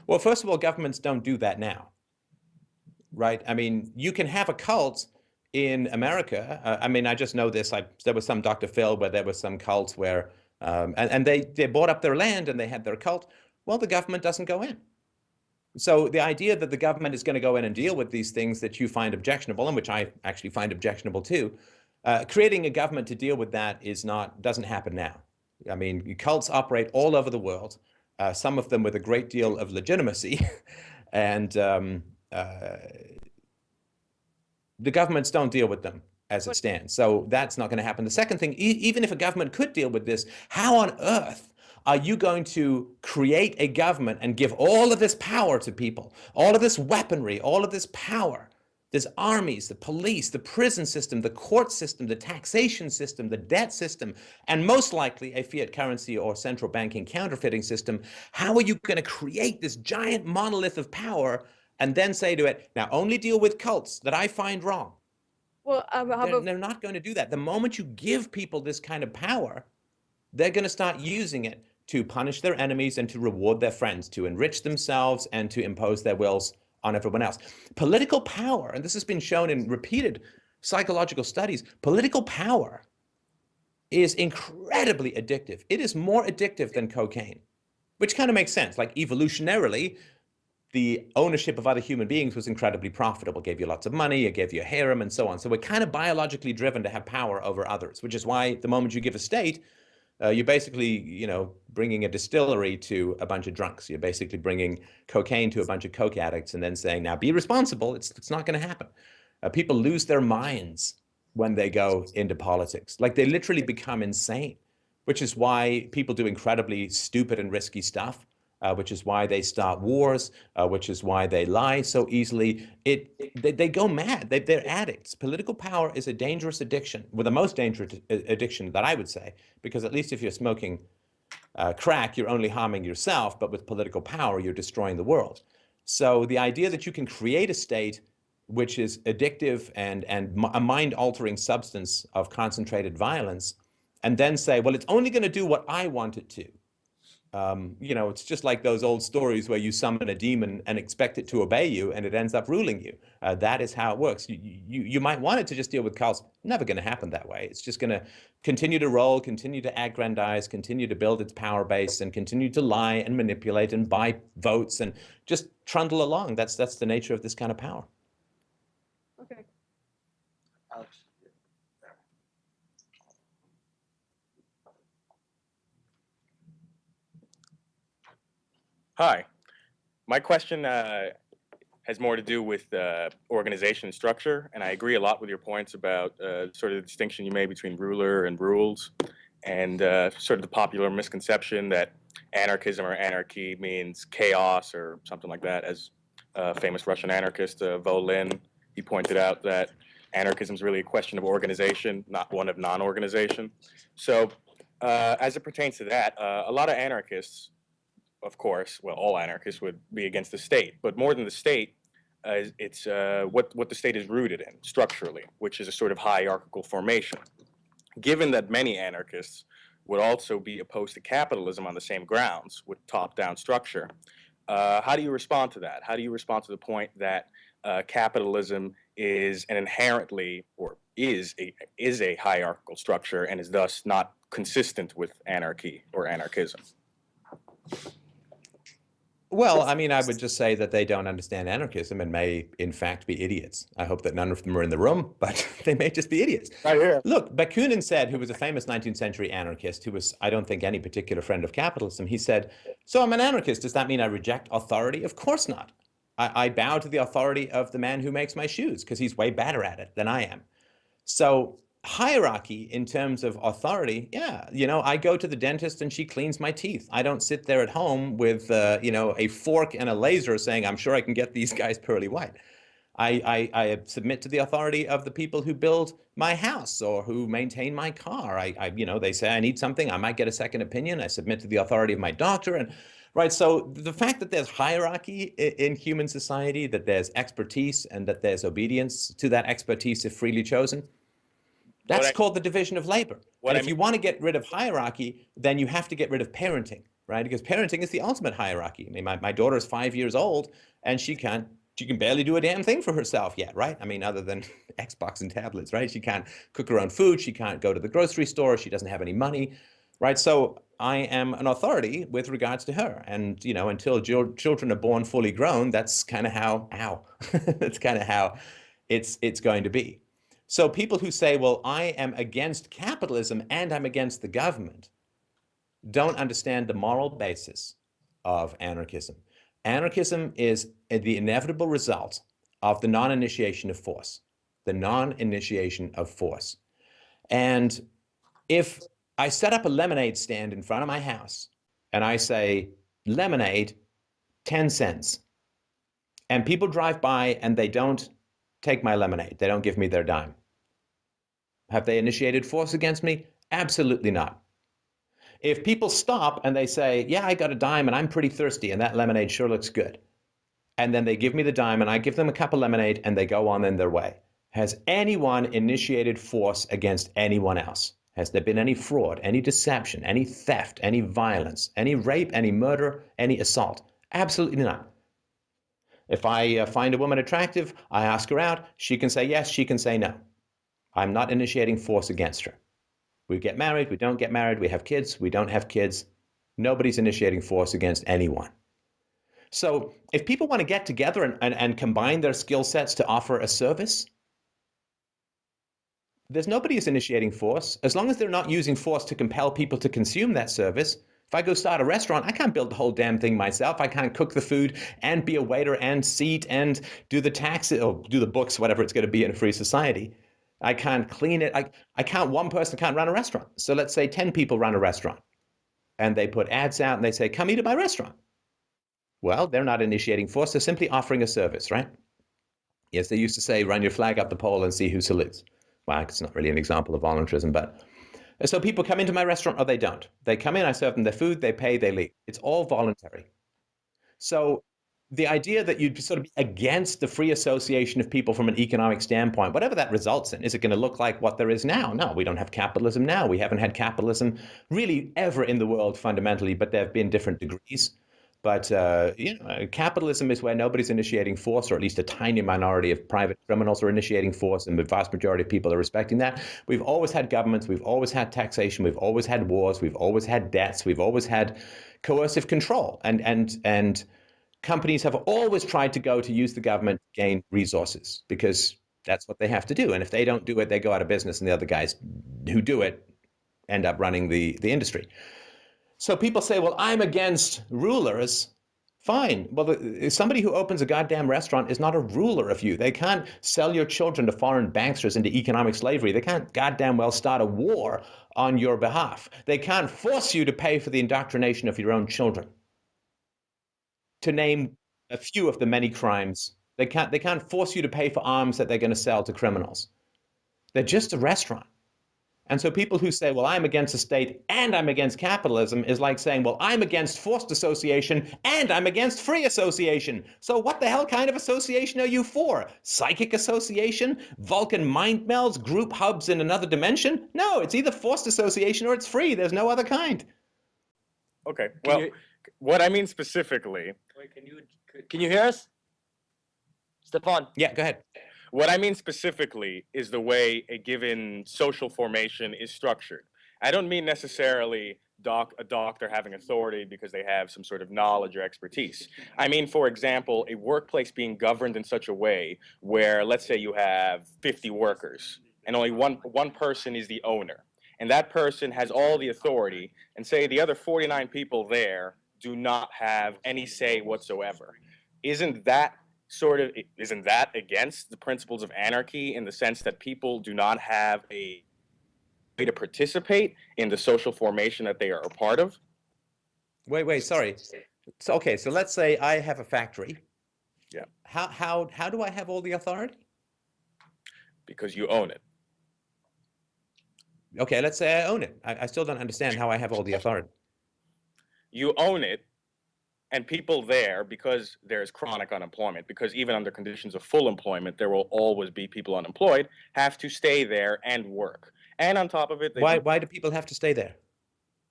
B: Well, first of all, governments don't do that now, right? I mean, you can have a cult in America. I mean, I just know this. There was some Dr. Phil where there was some cults where, and they bought up their land and they had their cult. Well, the government doesn't go in. So the idea that the government is going to go in and deal with these things that you find objectionable, and which I actually find objectionable too, creating a government to deal with that doesn't happen now. I mean, cults operate all over the world, some of them with a great deal of legitimacy, and the governments don't deal with them as it stands. So that's not going to happen. The second thing, even if a government could deal with this, how on earth are you going to create a government and give all of this power to people, all of this weaponry, all of this power? There's armies, the police, the prison system, the court system, the taxation system, the debt system, and most likely a fiat currency or central banking counterfeiting system. How are you going to create this giant monolith of power and then say to it, now only deal with cults that I find wrong?
I: Well,
B: They're not going to do that. The moment you give people this kind of power, they're going to start using it to punish their enemies and to reward their friends, to enrich themselves and to impose their wills on everyone else. Political power, and this has been shown in repeated psychological studies, political power is incredibly addictive. It is more addictive than cocaine, which kind of makes sense. Like evolutionarily, the ownership of other human beings was incredibly profitable, gave you lots of money, it gave you a harem and so on. So we're kind of biologically driven to have power over others, which is why the moment you give a state, you're basically, bringing a distillery to a bunch of drunks. You're basically bringing cocaine to a bunch of coke addicts and then saying, now be responsible. It's not going to happen. People lose their minds when they go into politics. Like they literally become insane, which is why people do incredibly stupid and risky stuff, which is why they start wars, which is why they lie so easily. They go mad. They're addicts. Political power is a dangerous addiction, well, the most dangerous addiction that I would say, because at least if you're smoking crack, you're only harming yourself, but with political power, you're destroying the world. So the idea that you can create a state which is addictive and a mind-altering substance of concentrated violence, and then say, well, it's only going to do what I want it to. It's just like those old stories where you summon a demon and expect it to obey you, and it ends up ruling you. That is how it works. You might want it to just deal with cults. Never going to happen that way. It's just going to continue to roll, continue to aggrandize, continue to build its power base, and continue to lie and manipulate and buy votes and just trundle along. That's the nature of this kind of power.
I: Okay.
E: Alex.
J: Hi. My question has more to do with organization and structure, and I agree a lot with your points about sort of the distinction you made between ruler and rules, and sort of the popular misconception that anarchism or anarchy means chaos or something like that. As famous Russian anarchist Volin, he pointed out that anarchism is really a question of organization, not one of non-organization. So as it pertains to that, a lot of anarchists, of course, well, all anarchists would be against the state, but more than the state, it's what the state is rooted in structurally, which is a sort of hierarchical formation. Given that many anarchists would also be opposed to capitalism on the same grounds, with top-down structure, how do you respond to that? How do you respond to the point that capitalism is an inherently, or is a hierarchical structure and is thus not consistent with anarchy or anarchism?
B: Well, I mean, I would just say that they don't understand anarchism and may, in fact, be idiots. I hope that none of them are in the room, but they may just be idiots.
J: Right here.
B: Look, Bakunin said, who was a famous 19th century anarchist, who was, I don't think, any particular friend of capitalism, he said, so I'm an anarchist. Does that mean I reject authority? Of course not. I bow to the authority of the man who makes my shoes because he's way better at it than I am. So hierarchy in terms of authority, yeah, I go to the dentist and she cleans my teeth. I don't sit there at home with, a fork and a laser saying, I'm sure I can get these guys pearly white. I submit to the authority of the people who build my house or who maintain my car. They say I need something, I might get a second opinion. I submit to the authority of my doctor. And right, so the fact that there's hierarchy in human society, that there's expertise and that there's obedience to that expertise if freely chosen, that's called the division of labor. And if you want to get rid of hierarchy, then you have to get rid of parenting, right? Because parenting is the ultimate hierarchy. I mean, my daughter is 5 years old and she can barely do a damn thing for herself yet, right? I mean, other than Xbox and tablets, right? She can't cook her own food. She can't go to the grocery store. She doesn't have any money, right? So I am an authority with regards to her. And, until children are born fully grown, that's kind of how, that's kind of how it's going to be. So people who say, well, I am against capitalism and I'm against the government, don't understand the moral basis of anarchism. Anarchism is the inevitable result of the non-initiation of force, the non-initiation of force. And if I set up a lemonade stand in front of my house and I say, lemonade, 10 cents, and people drive by and they don't take my lemonade, they don't give me their dime. Have they initiated force against me? Absolutely not. If people stop and they say, yeah, I got a dime and I'm pretty thirsty and that lemonade sure looks good, and then they give me the dime and I give them a cup of lemonade and they go on in their way, has anyone initiated force against anyone else? Has there been any fraud, any deception, any theft, any violence, any rape, any murder, any assault? Absolutely not. If I find a woman attractive, I ask her out, she can say yes, she can say no. I'm not initiating force against her. We get married, we don't get married, we have kids, we don't have kids. Nobody's initiating force against anyone. So if people want to get together and combine their skill sets to offer a service, there's nobody who's initiating force. As long as they're not using force to compel people to consume that service. If I go start a restaurant, I can't build the whole damn thing myself. I can't cook the food and be a waiter and seat and do the taxes or do the books, whatever it's going to be in a free society. I can't clean it. One person can't run a restaurant. So let's say 10 people run a restaurant and they put ads out and they say, come eat at my restaurant. Well, they're not initiating force. They're simply offering a service, right? Yes, they used to say, run your flag up the pole and see who salutes. Well, it's not really an example of voluntarism, but so people come into my restaurant or they don't. They come in, I serve them their food, they pay, they leave. It's all voluntary. So the idea that you'd sort of be against the free association of people from an economic standpoint, whatever that results in, is it going to look like what there is now? No, we don't have capitalism now. We haven't had capitalism really ever in the world fundamentally, but there have been different degrees. But capitalism is where nobody's initiating force, or at least a tiny minority of private criminals are initiating force, and the vast majority of people are respecting that. We've always had governments, we've always had taxation, we've always had wars, we've always had debts, we've always had coercive control, and companies have always tried to go to use the government to gain resources because that's what they have to do. And if they don't do it, they go out of business, and the other guys who do it end up running the industry. So people say, well, I'm against rulers. Fine. Well, somebody who opens a goddamn restaurant is not a ruler of you. They can't sell your children to foreign banksters into economic slavery. They can't goddamn well start a war on your behalf. They can't force you to pay for the indoctrination of your own children. To name a few of the many crimes, they can't force you to pay for arms that they're going to sell to criminals. They're just a restaurant. And so people who say, well, I'm against the state and I'm against capitalism is like saying, well, I'm against forced association and I'm against free association. So what the hell kind of association are you for? Psychic association? Vulcan mind melds? Group hubs in another dimension? No, it's either forced association or it's free. There's no other kind.
J: Okay, well, what I mean specifically...
E: Wait, can you hear us? Stefan?
B: Yeah, go ahead.
J: What I mean specifically is the way a given social formation is structured. I don't mean necessarily a doctor having authority because they have some sort of knowledge or expertise. I mean, for example, a workplace being governed in such a way where, let's say you have 50 workers and only one person is the owner. And that person has all the authority, and say the other 49 people there do not have any say whatsoever. Isn't that against the principles of anarchy in the sense that people do not have a way to participate in the social formation that they are a part of?
B: Wait, sorry. So, okay, so let's say I have a factory.
J: Yeah.
B: How do I have all the authority?
J: Because you own it.
B: Okay, let's say I own it. I still don't understand how I have all the authority.
J: You own it, and people there, because there's chronic unemployment, because even under conditions of full employment, there will always be people unemployed, have to stay there and work. And on top of it,
B: Why do people have to stay there?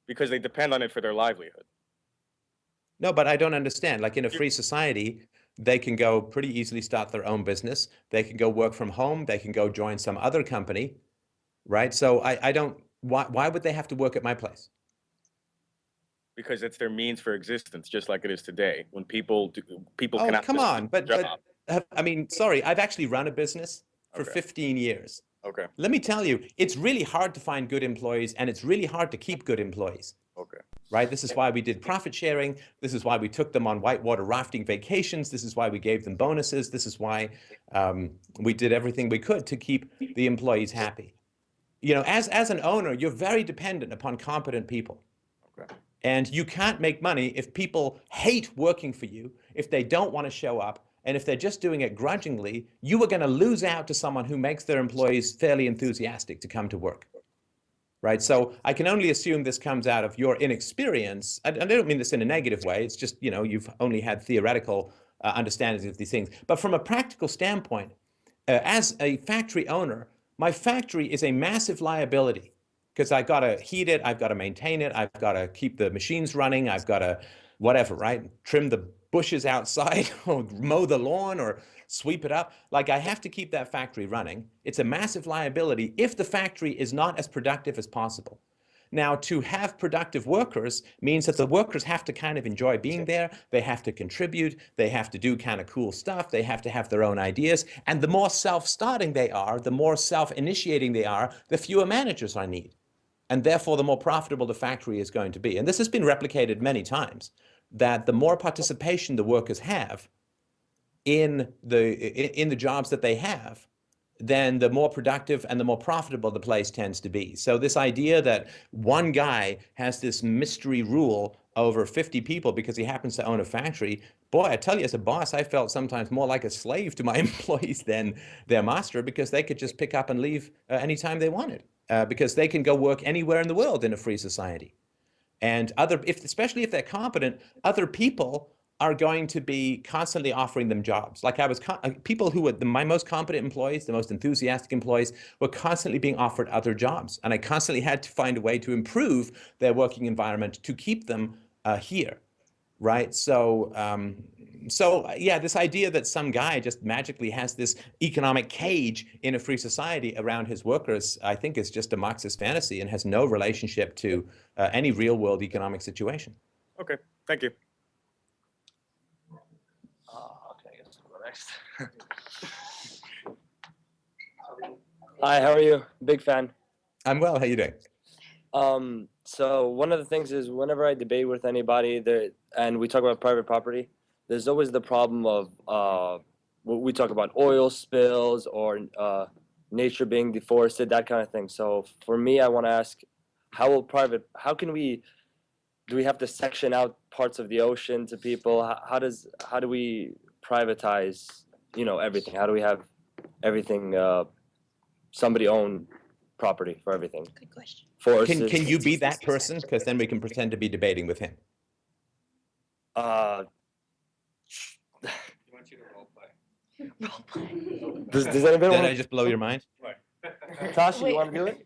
J: Because they depend on it for their livelihood.
B: No, but I don't understand. Like in a free society, they can go pretty easily start their own business. They can go work from home. They can go join some other company, right? So I don't, why would they have to work at my place?
J: Because it's their means for existence, just like it is today. When people
B: Oh,
J: cannot.
B: come on. But I mean, sorry, I've actually run a business for 15 years.
J: Okay.
B: Let me tell you, it's really hard to find good employees, and it's really hard to keep good employees.
J: Okay.
B: Right? This is why we did profit sharing. This is why we took them on whitewater rafting vacations. This is why we gave them bonuses. This is why we did everything we could to keep the employees happy. You know, as an owner, you're very dependent upon competent people.
J: Okay.
B: And you can't make money if people hate working for you, if they don't want to show up, and if they're just doing it grudgingly. You are going to lose out to someone who makes their employees fairly enthusiastic to come to work. Right? So I can only assume this comes out of your inexperience. I don't mean this in a negative way. It's just, you know, you've only had theoretical understandings of these things. But from a practical standpoint, as a factory owner, my factory is a massive liability. Because I've got to heat it, I've got to maintain it, I've got to keep the machines running, I've got to whatever, right? Trim the bushes outside or mow the lawn or sweep it up. Like I have to keep that factory running. It's a massive liability if the factory is not as productive as possible. Now, to have productive workers means that the workers have to kind of enjoy being there. They have to contribute. They have to do kind of cool stuff. They have to have their own ideas. And the more self-starting they are, the more self-initiating they are, the fewer managers I need. And therefore, the more profitable the factory is going to be. And this has been replicated many times, that the more participation the workers have in the jobs that they have, then the more productive and the more profitable the place tends to be. So this idea that one guy has this mystery rule over 50 people because he happens to own a factory, boy, I tell you, as a boss, I felt sometimes more like a slave to my employees than their master, because they could just pick up and leave anytime they wanted. Because they can go work anywhere in the world in a free society. And especially if they're competent, other people are going to be constantly offering them jobs. Like people who were my most competent employees, the most enthusiastic employees, were constantly being offered other jobs. And I constantly had to find a way to improve their working environment to keep them here, right? So, yeah, this idea that some guy just magically has this economic cage in a free society around his workers, I think is just a Marxist fantasy and has no relationship to any real world economic situation.
J: Okay, thank you.
E: Okay, I guess I'll go next. Hi, how are you? Big fan.
B: I'm well. How you doing?
E: So one of the things is whenever I debate with anybody there and we talk about private property, there's always the problem of we talk about oil spills or nature being deforested, that kind of thing. So for me, I want to ask, how can we, do we have to section out parts of the ocean to people? How do we privatize, everything? How do we have everything, somebody own property for everything?
C: Good question.
B: Can you be that person? Because then we can pretend to be debating with him.
E: He
J: wants you to role play.
C: Role play.
E: Does anybody
B: Did
E: want
B: I just blow your mind?
E: Tasha, you want to do it?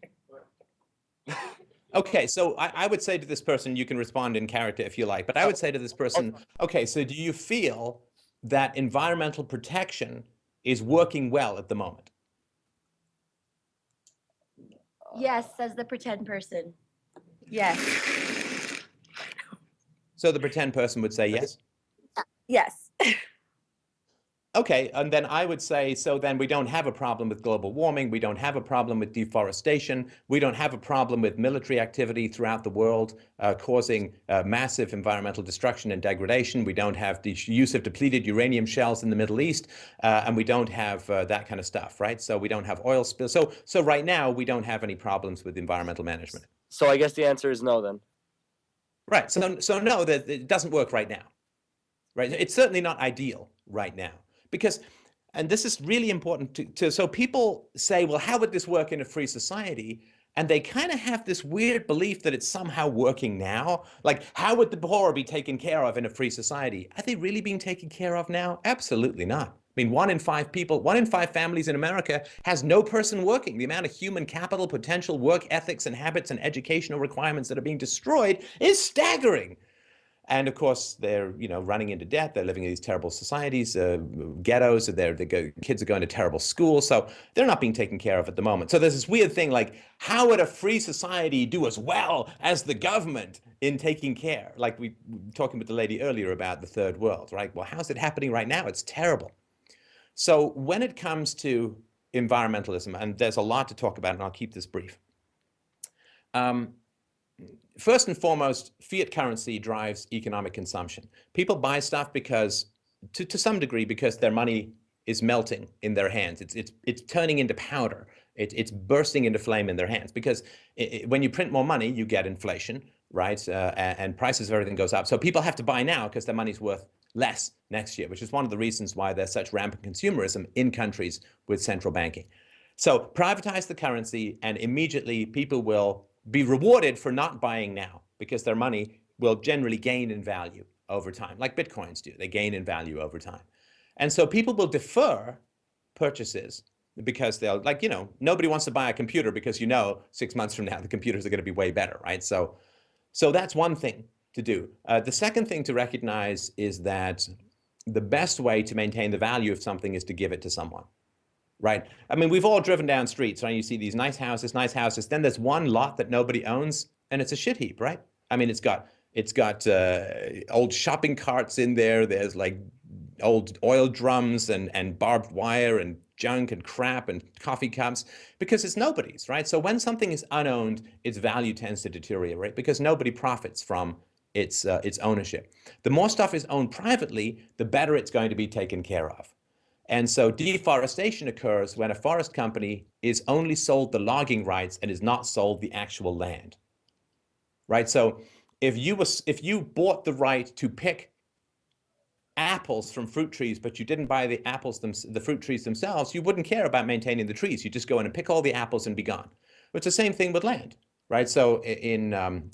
B: Okay, so I would say to this person, you can respond in character if you like, but I would say to this person, okay, so do you feel that environmental protection is working well at the moment?
C: Yes, says the pretend person. Yes.
B: So the pretend person would say yes?
C: Yes.
B: Okay, and then I would say, so then we don't have a problem with global warming, we don't have a problem with deforestation, we don't have a problem with military activity throughout the world causing massive environmental destruction and degradation, we don't have the use of depleted uranium shells in the Middle East, and we don't have that kind of stuff, right? So we don't have oil spills. So right now, we don't have any problems with environmental management.
E: So I guess the answer is no then.
B: Right, so no, that it doesn't work right now, right? It's certainly not ideal right now. Because, and this is really important so people say, well, how would this work in a free society? And they kind of have this weird belief that it's somehow working now. Like, how would the poor be taken care of in a free society? Are they really being taken care of now? Absolutely not. I mean, 1 in 5 people, 1 in 5 families in America has no person working. The amount of human capital, potential, work ethics, and habits and educational requirements that are being destroyed is staggering. And of course, they're running into debt. They're living in these terrible societies, ghettos. Kids are going to terrible schools, so they're not being taken care of at the moment. So there's this weird thing like, how would a free society do as well as the government in taking care? Like we were talking with the lady earlier about the third world, right? Well, how's it happening right now? It's terrible. So when it comes to environmentalism, and there's a lot to talk about, and I'll keep this brief. First and foremost, fiat currency drives economic consumption. People buy stuff because, to some degree, because their money is melting in their hands. It's turning into powder. It's bursting into flame in their hands. Because when you print more money, you get inflation, right? And prices of everything goes up. So people have to buy now because their money's worth less next year, which is one of the reasons why there's such rampant consumerism in countries with central banking. So privatize the currency, and immediately people will be rewarded for not buying now because their money will generally gain in value over time, like Bitcoins do. They gain in value over time. And so people will defer purchases because they'll, nobody wants to buy a computer because 6 months from now, the computers are going to be way better, right? So that's one thing to do. The second thing to recognize is that the best way to maintain the value of something is to give it to someone. Right. I mean, we've all driven down streets, right? You see these nice houses. Then there's one lot that nobody owns, and it's a shit heap, right? I mean, it's got old shopping carts in there. There's like old oil drums and barbed wire and junk and crap and coffee cups because it's nobody's, right? So when something is unowned, its value tends to deteriorate because nobody profits from its ownership. The more stuff is owned privately, the better it's going to be taken care of. And so deforestation occurs when a forest company is only sold the logging rights and is not sold the actual land, right? So if you bought the right to pick apples from fruit trees, but you didn't buy the fruit trees themselves, you wouldn't care about maintaining the trees. You just go in and pick all the apples and be gone. It's the same thing with land, right? So in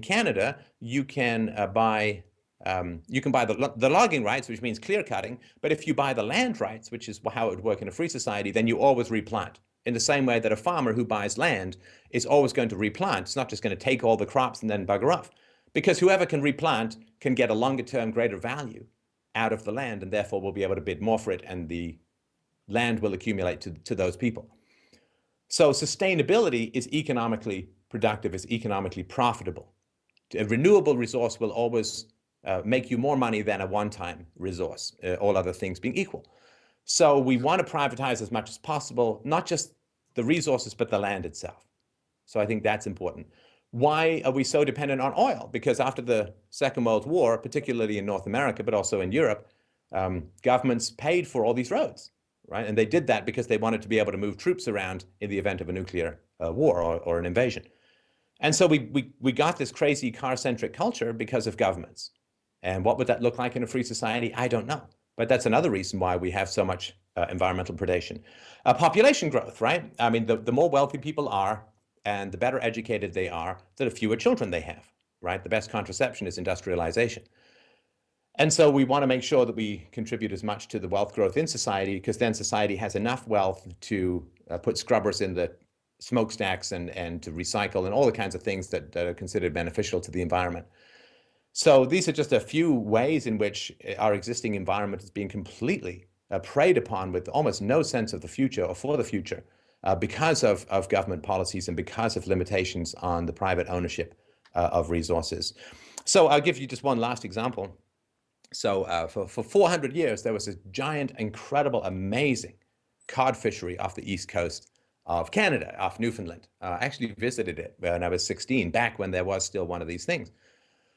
B: Canada, you can buy You can buy the logging rights, which means clear cutting, but if you buy the land rights, which is how it would work in a free society, then you always replant. In the same way that a farmer who buys land is always going to replant. It's not just going to take all the crops and then bugger off. Because whoever can replant can get a longer term, greater value out of the land, and therefore will be able to bid more for it, and the land will accumulate to those people. So sustainability is economically productive, is economically profitable. A renewable resource will always make you more money than a one-time resource, all other things being equal. So we want to privatize as much as possible, not just the resources, but the land itself. So I think that's important. Why are we so dependent on oil? Because after the Second World War, particularly in North America, but also in Europe, governments paid for all these roads, right? And they did that because they wanted to be able to move troops around in the event of a nuclear war or an invasion. And so we got this crazy car-centric culture because of governments. And what would that look like in a free society? I don't know. But that's another reason why we have so much environmental predation. Population growth, right? I mean, the more wealthy people are and the better educated they are, the fewer children they have, right? The best contraception is industrialization. And so we want to make sure that we contribute as much to the wealth growth in society, because then society has enough wealth to put scrubbers in the smokestacks and to recycle and all the kinds of things that are considered beneficial to the environment. So these are just a few ways in which our existing environment is being completely preyed upon with almost no sense of the future or for the future because of government policies and because of limitations on the private ownership of resources. So I'll give you just one last example. So for 400 years, there was a giant, incredible, amazing cod fishery off the east coast of Canada, off Newfoundland. I actually visited it when I was 16, back when there was still one of these things.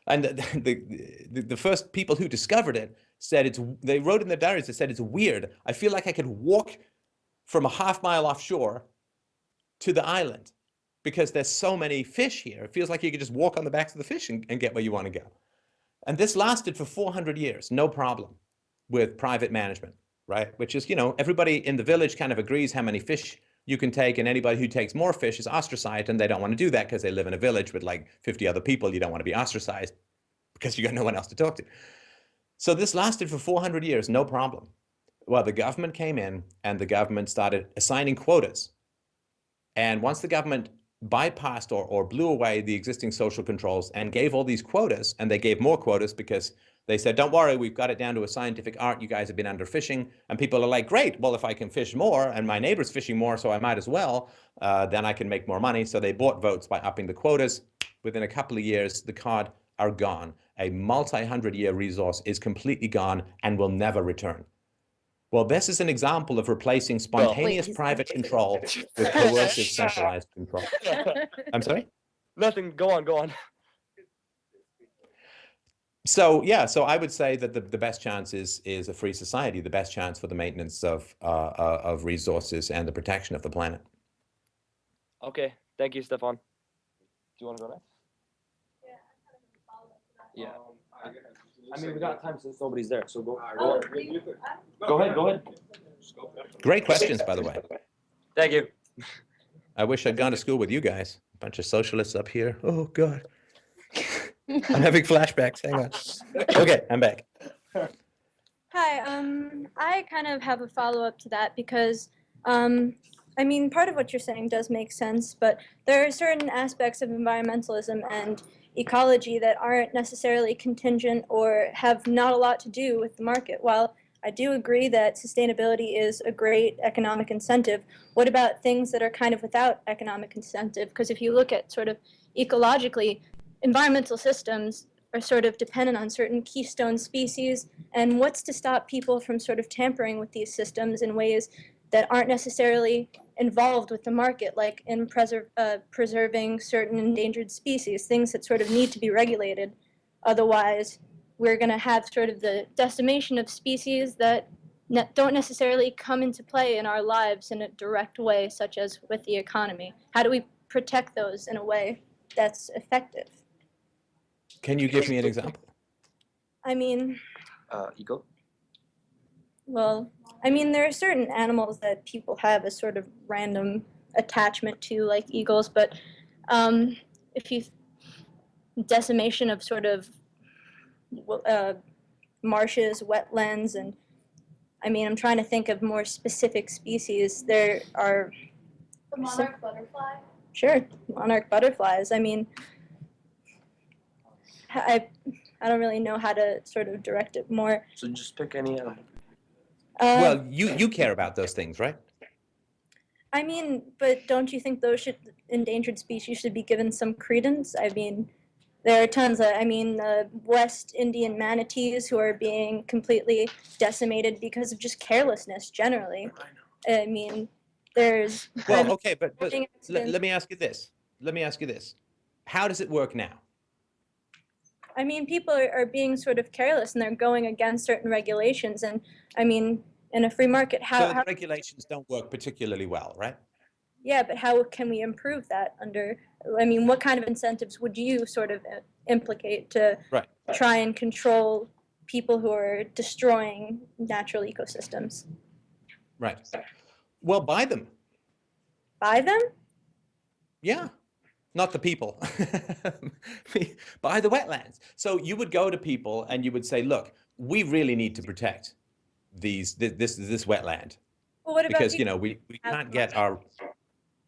B: And the first people who discovered it said they wrote in their diaries, they said, it's weird. I feel like I could walk from a half-mile offshore to the island because there's so many fish here. It feels like you could just walk on the backs of the fish and get where you want to go. And this lasted for 400 years, no problem with private management, right? Which is, everybody in the village kind of agrees how many fish you can take, and anybody who takes more fish is ostracized, and they don't want to do that because they live in a village with like 50 other people. You don't want to be ostracized because you got no one else to talk to. So this lasted for 400 years, no problem. Well, the government came in and the government started assigning quotas. And once the government bypassed or blew away the existing social controls and gave all these quotas, and they gave more quotas because they said, don't worry, we've got it down to a scientific art. You guys have been underfishing. And people are like, great, well, if I can fish more and my neighbor's fishing more, so I might as well, then I can make more money. So they bought votes by upping the quotas. Within a couple of years, the cod are gone. A multi-hundred-year resource is completely gone and will never return. Well, this is an example of replacing spontaneous private control with coercive centralized control. I'm sorry?
E: Nothing. Go on.
B: So yeah, so I would say that the best chance is a free society, the best chance for the maintenance of resources and the protection of the planet.
E: Okay. Thank you, Stefan. Do you want to go next? Yeah. I mean, we got time since nobody's there, so go ahead.
B: Great questions, by the way.
E: Thank you.
B: I wish I'd gone to school with you guys. A bunch of socialists up here. Oh, God. I'm having flashbacks. Hang on. Okay, I'm back.
F: Hi, I kind of have a follow-up to that because, I mean, part of what you're saying does make sense, but there are certain aspects of environmentalism and ecology that aren't necessarily contingent or have not a lot to do with the market. While I do agree that sustainability is a great economic incentive, what about things that are kind of without economic incentive? Because if you look at sort of ecologically, environmental systems are sort of dependent on certain keystone species, and what's to stop people from sort of tampering with these systems in ways that aren't necessarily involved with the market, like in preserving certain endangered species, things that sort of need to be regulated. Otherwise, we're going to have sort of the decimation of species that don't necessarily come into play in our lives in a direct way, such as with the economy. How do we protect those in a way that's effective?
B: Can you give me an example?
F: I mean,
E: Eagle?
F: well, I mean, there are certain animals that people have a sort of random attachment to, like eagles, but if you decimation of sort of marshes, wetlands, and I mean, I'm trying to think of more specific species. There are
C: The monarch butterfly.
F: sure monarch butterflies. I mean, I don't really know how to sort of direct it more.
E: So just pick any animal.
B: Well, you care about those things, right?
F: I mean, but don't you think those endangered species should be given some credence? I mean, there are tons of, I mean, the West Indian manatees who are being completely decimated because of just carelessness generally. I mean, there's
B: Well, okay, but
F: boating accidents.
B: let me ask you this. Let me ask you this. How does it work now?
F: I mean, people are being sort of careless and they're going against certain regulations. And I mean, in a free market,
B: So the regulations don't work particularly well, right?
F: yeah, but how can we improve that under, I mean, what kind of incentives would you sort of implicate to
B: Right.
F: try and control people who are destroying natural ecosystems?
B: Right. Well, buy them.
F: Buy them?
B: Yeah. Not the people. Buy the wetlands. So you would go to people and you would say, look, we really need to protect this wetland.
F: Well, what about
B: Because, you
F: people
B: know, we
F: have
B: can't get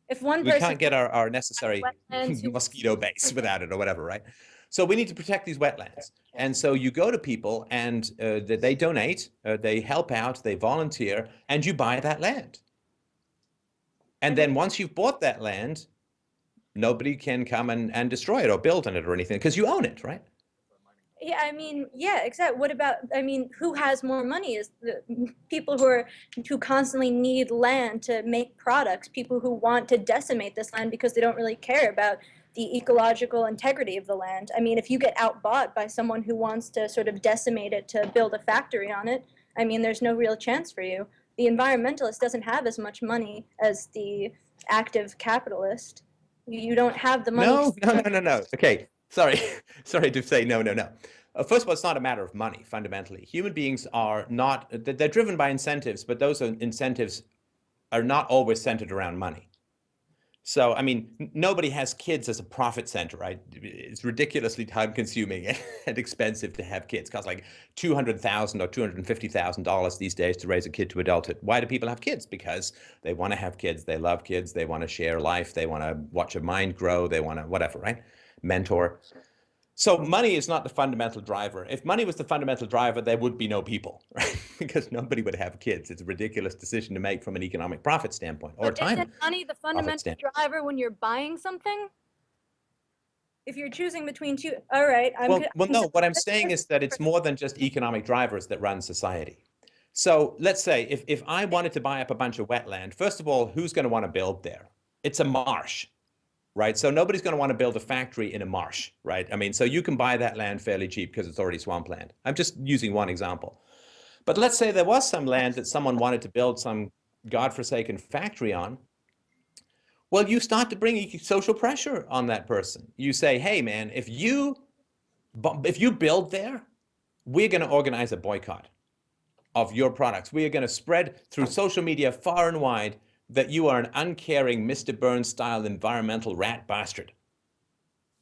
F: if one
B: we
F: person
B: can't get our necessary
F: wetlands who-
B: mosquito base without it or whatever, right? So we need to protect these wetlands. And so you go to people and they donate, they help out, they volunteer, and you buy that land. And then once you've bought that land, nobody can come and destroy it or build on it or anything because you own it, right?
F: Yeah, I mean, yeah, exactly. What about, I mean, who has more money? Is the people who constantly need land to make products, people who want to decimate this land because they don't really care about the ecological integrity of the land. I mean, if you get outbought by someone who wants to sort of decimate it to build a factory on it, I mean, there's no real chance for you. The environmentalist doesn't have as much money as the active capitalist. You don't have the money.
B: No. Okay, sorry. Sorry to say no. First of all, it's not a matter of money, fundamentally. Human beings are not, they're driven by incentives, but those incentives are not always centered around money. So, I mean, nobody has kids as a profit center, right? It's ridiculously time consuming and expensive to have kids. It costs like $200,000 or $250,000 these days to raise a kid to adulthood. Why do people have kids? Because they want to have kids, they love kids, they want to share life, they want to watch a mind grow, they want to whatever, right? Mentor. So money is not the fundamental driver. If money was the fundamental driver, there would be no people, right? Because nobody would have kids. It's a ridiculous decision to make from an economic profit standpoint or
I: But
B: time.
I: isn't money the fundamental driver when you're buying something?
F: If you're choosing between two, all right.
B: Well, no, what I'm saying is that it's more than just economic drivers that run society. So let's say if I wanted to buy up a bunch of wetland, first of all, who's going to want to build there? It's a marsh. Right. So nobody's going to want to build a factory in a marsh. Right. I mean, so you can buy that land fairly cheap because it's already swampland. I'm just using one example. But let's say there was some land that someone wanted to build some godforsaken factory on. Well, you start to bring social pressure on that person. You say, hey, man, if you build there, we're going to organize a boycott of your products. We are going to spread through social media far and wide that you are an uncaring Mr. Burns-style environmental rat bastard,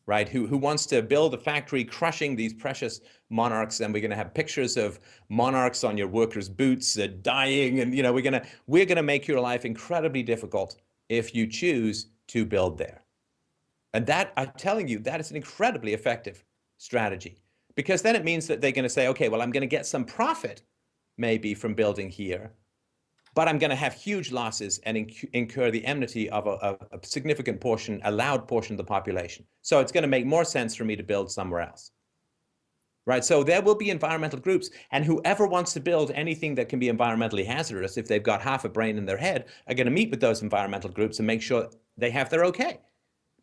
B: right? Who wants to build a factory crushing these precious monarchs, and we're going to have pictures of monarchs on your workers' boots dying, and you know we're going to make your life incredibly difficult if you choose to build there. And that, I'm telling you, that is an incredibly effective strategy, because then it means that they're going to say, okay, well, I'm going to get some profit maybe from building here, but I'm going to have huge losses and incur the enmity of a significant portion, a loud portion of the population. So it's going to make more sense for me to build somewhere else. Right? So there will be environmental groups, and whoever wants to build anything that can be environmentally hazardous, if they've got half a brain in their head, are going to meet with those environmental groups and make sure they have their okay.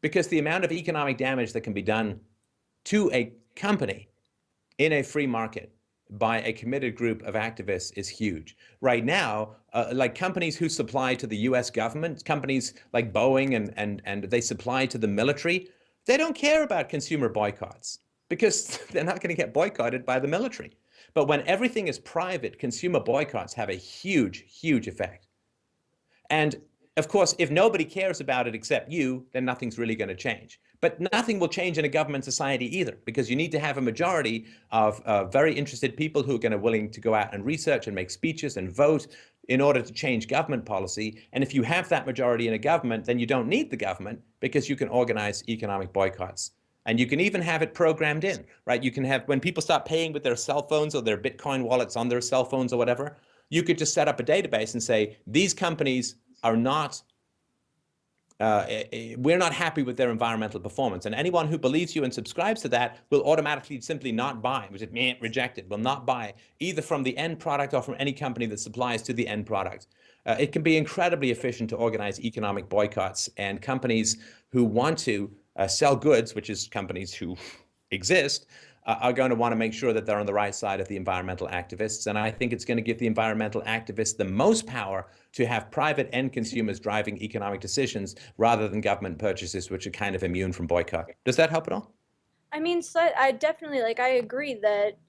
B: Because the amount of economic damage that can be done to a company in a free market by a committed group of activists is huge. Right now, like companies who supply to the US government, companies like Boeing and they supply to the military, they don't care about consumer boycotts because they're not going to get boycotted by the military. But when everything is private, consumer boycotts have a huge, huge effect. And Of course, if nobody cares about it except you, then nothing's really going to change. But nothing will change in a government society either, because you need to have a majority of very interested people who are going to willing to go out and research and make speeches and vote in order to change government policy. And if you have that majority in a government, then you don't need the government, because you can organize economic boycotts. And you can even have it programmed in, right? You can have, when people start paying with their cell phones or their Bitcoin wallets on their cell phones or whatever, you could just set up a database and say, these companies are not, we're not happy with their environmental performance. And anyone who believes you and subscribes to that will automatically simply not buy, which is rejected, will not buy either from the end product or from any company that supplies to the end product. It can be incredibly efficient to organize economic boycotts, and companies who want to sell goods, which is companies who exist, are going to want to make sure that they're on the right side of the environmental activists. And I think it's going to give the environmental activists the most power to have private end consumers driving economic decisions rather than government purchases, which are kind of immune from boycott. Does that help at all?
F: I mean, so I definitely, like, I agree that,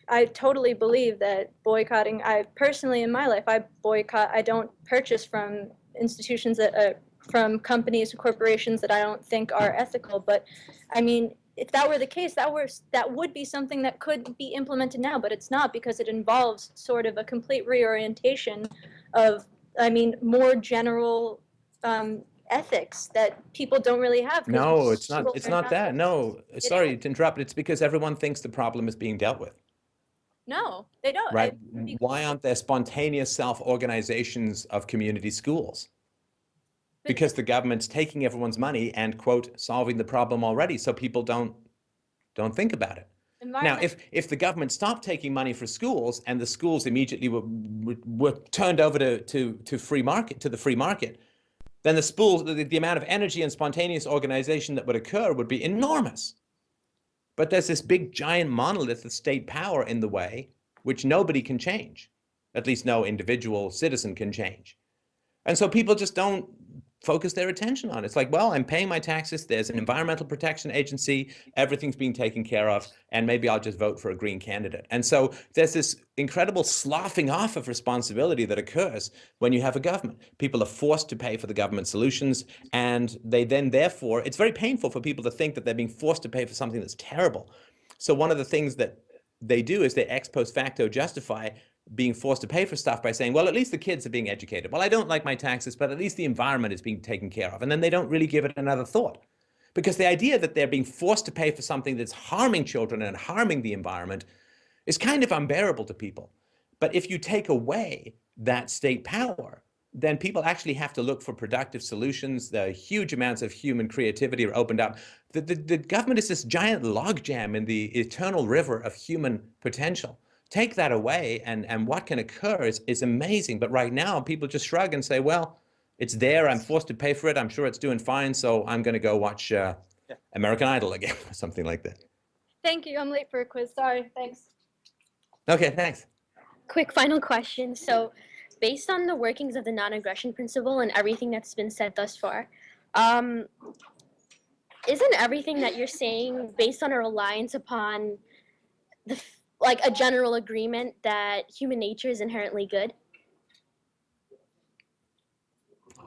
F: I totally believe that boycotting, I personally in my life, I boycott, I don't purchase from institutions that, from companies or corporations that I don't think are ethical. But I mean, if that were the case, that would be something that could be implemented now, but it's not, because it involves sort of a complete reorientation of, I mean, more general ethics that people don't really have.
B: No, it's not. It's not that. No, sorry to interrupt. It's because everyone thinks the problem is being dealt with.
F: No, they don't.
B: Right? Why aren't there spontaneous self-organizations of community schools? Because the government's taking everyone's money and, quote, solving the problem already, so people don't think about it. Now, if the government stopped taking money for schools and the schools immediately were turned over to the free market, then the amount of energy and spontaneous organization that would occur would be enormous. But there's this big giant monolith of state power in the way, which nobody can change. At least no individual citizen can change. And so people just don't focus their attention on it. It's like, well, I'm paying my taxes, there's an environmental protection agency, everything's being taken care of, and maybe I'll just vote for a green candidate. And so there's this incredible sloughing off of responsibility that occurs when you have a government. People are forced to pay for the government solutions, and they then, therefore, it's very painful for people to think that they're being forced to pay for something that's terrible. So one of the things that they do is they ex post facto justify being forced to pay for stuff by saying, well, at least the kids are being educated. Well, I don't like my taxes, but at least the environment is being taken care of. And then they don't really give it another thought. Because the idea that they're being forced to pay for something that's harming children and harming the environment is kind of unbearable to people. But if you take away that state power, then people actually have to look for productive solutions. The huge amounts of human creativity are opened up. The government is this giant logjam in the eternal river of human potential. Take that away, and what can occur is amazing. But right now, people just shrug and say, well, it's there. I'm forced to pay for it. I'm sure it's doing fine. So I'm going to go watch American Idol again or something like that.
F: Thank you. I'm late for a quiz. Sorry. Thanks.
B: Okay, thanks.
K: Quick final question. So based on the workings of the non-aggression principle and everything that's been said thus far, isn't everything that you're saying based on a reliance upon like a general agreement that human nature is inherently good?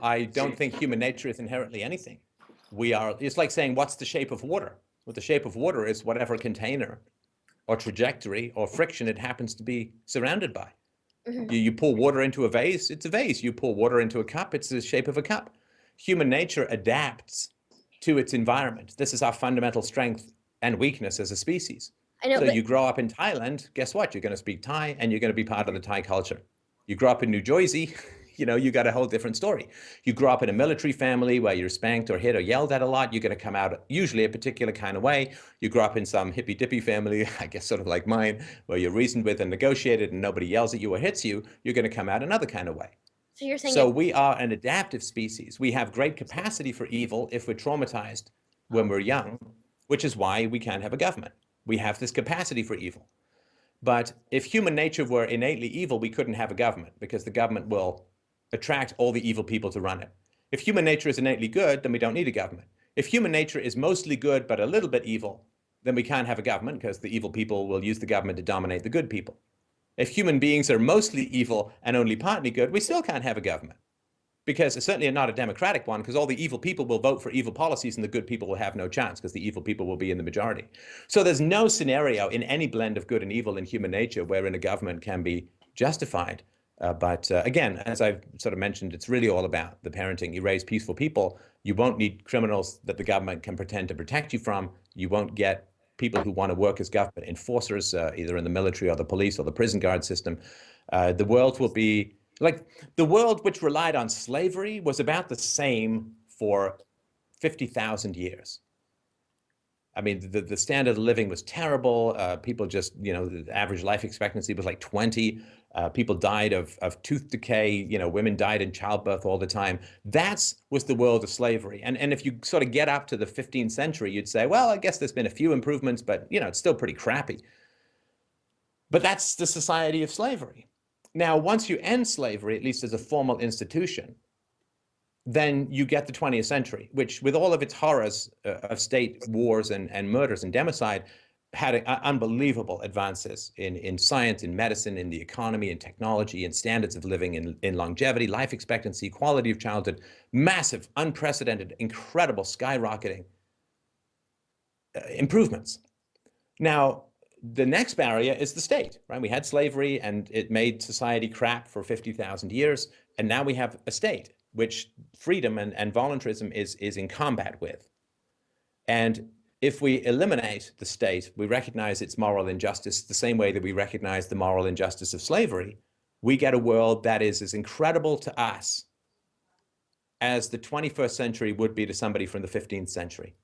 B: I don't think human nature is inherently anything. It's like saying, what's the shape of water? Well, the shape of water is whatever container or trajectory or friction it happens to be surrounded by. Mm-hmm. You pour water into a vase, it's a vase. You pour water into a cup, it's the shape of a cup. Human nature adapts to its environment. This is our fundamental strength and weakness as a species. So you grow up in Thailand, guess what? You're going to speak Thai and you're going to be part of the Thai culture. You grow up in New Jersey, you got a whole different story. You grow up in a military family where you're spanked or hit or yelled at a lot, you're going to come out usually a particular kind of way. You grow up in some hippy-dippy family, I guess sort of like mine, where you're reasoned with and negotiated and nobody yells at you or hits you, you're going to come out another kind of way.
K: So you're saying
B: we are an adaptive species. We have great capacity for evil if we're traumatized when we're young, which is why we can't have a government. We have this capacity for evil. But if human nature were innately evil, we couldn't have a government because the government will attract all the evil people to run it. If human nature is innately good, then we don't need a government. If human nature is mostly good but a little bit evil, then we can't have a government because the evil people will use the government to dominate the good people. If human beings are mostly evil and only partly good, we still can't have a government. because it's certainly not a democratic one, because all the evil people will vote for evil policies and the good people will have no chance because the evil people will be in the majority. So there's no scenario in any blend of good and evil in human nature wherein a government can be justified. But again, as I've sort of mentioned, it's really all about the parenting. You raise peaceful people, you won't need criminals that the government can pretend to protect you from. You won't get people who want to work as government enforcers, either in the military or the police or the prison guard system. The world will be like the world which relied on slavery was about the same for 50,000 years. I mean, the standard of living was terrible. People just, the average life expectancy was like 20. People died of tooth decay. Women died in childbirth all the time. That was the world of slavery. And if you sort of get up to the 15th century, you'd say, well, I guess there's been a few improvements, but, it's still pretty crappy. But that's the society of slavery. Now, once you end slavery, at least as a formal institution, then you get the 20th century, which with all of its horrors of state wars and murders and democide, had unbelievable advances in science, in medicine, in the economy, in technology, in standards of living, in longevity, life expectancy, quality of childhood, massive, unprecedented, incredible, skyrocketing improvements. Now, the next barrier is the state, right? We had slavery and it made society crap for 50,000 years. And now we have a state, which freedom and voluntarism is in combat with. And if we eliminate the state, we recognize its moral injustice the same way that we recognize the moral injustice of slavery, we get a world that is as incredible to us as the 21st century would be to somebody from the 15th century.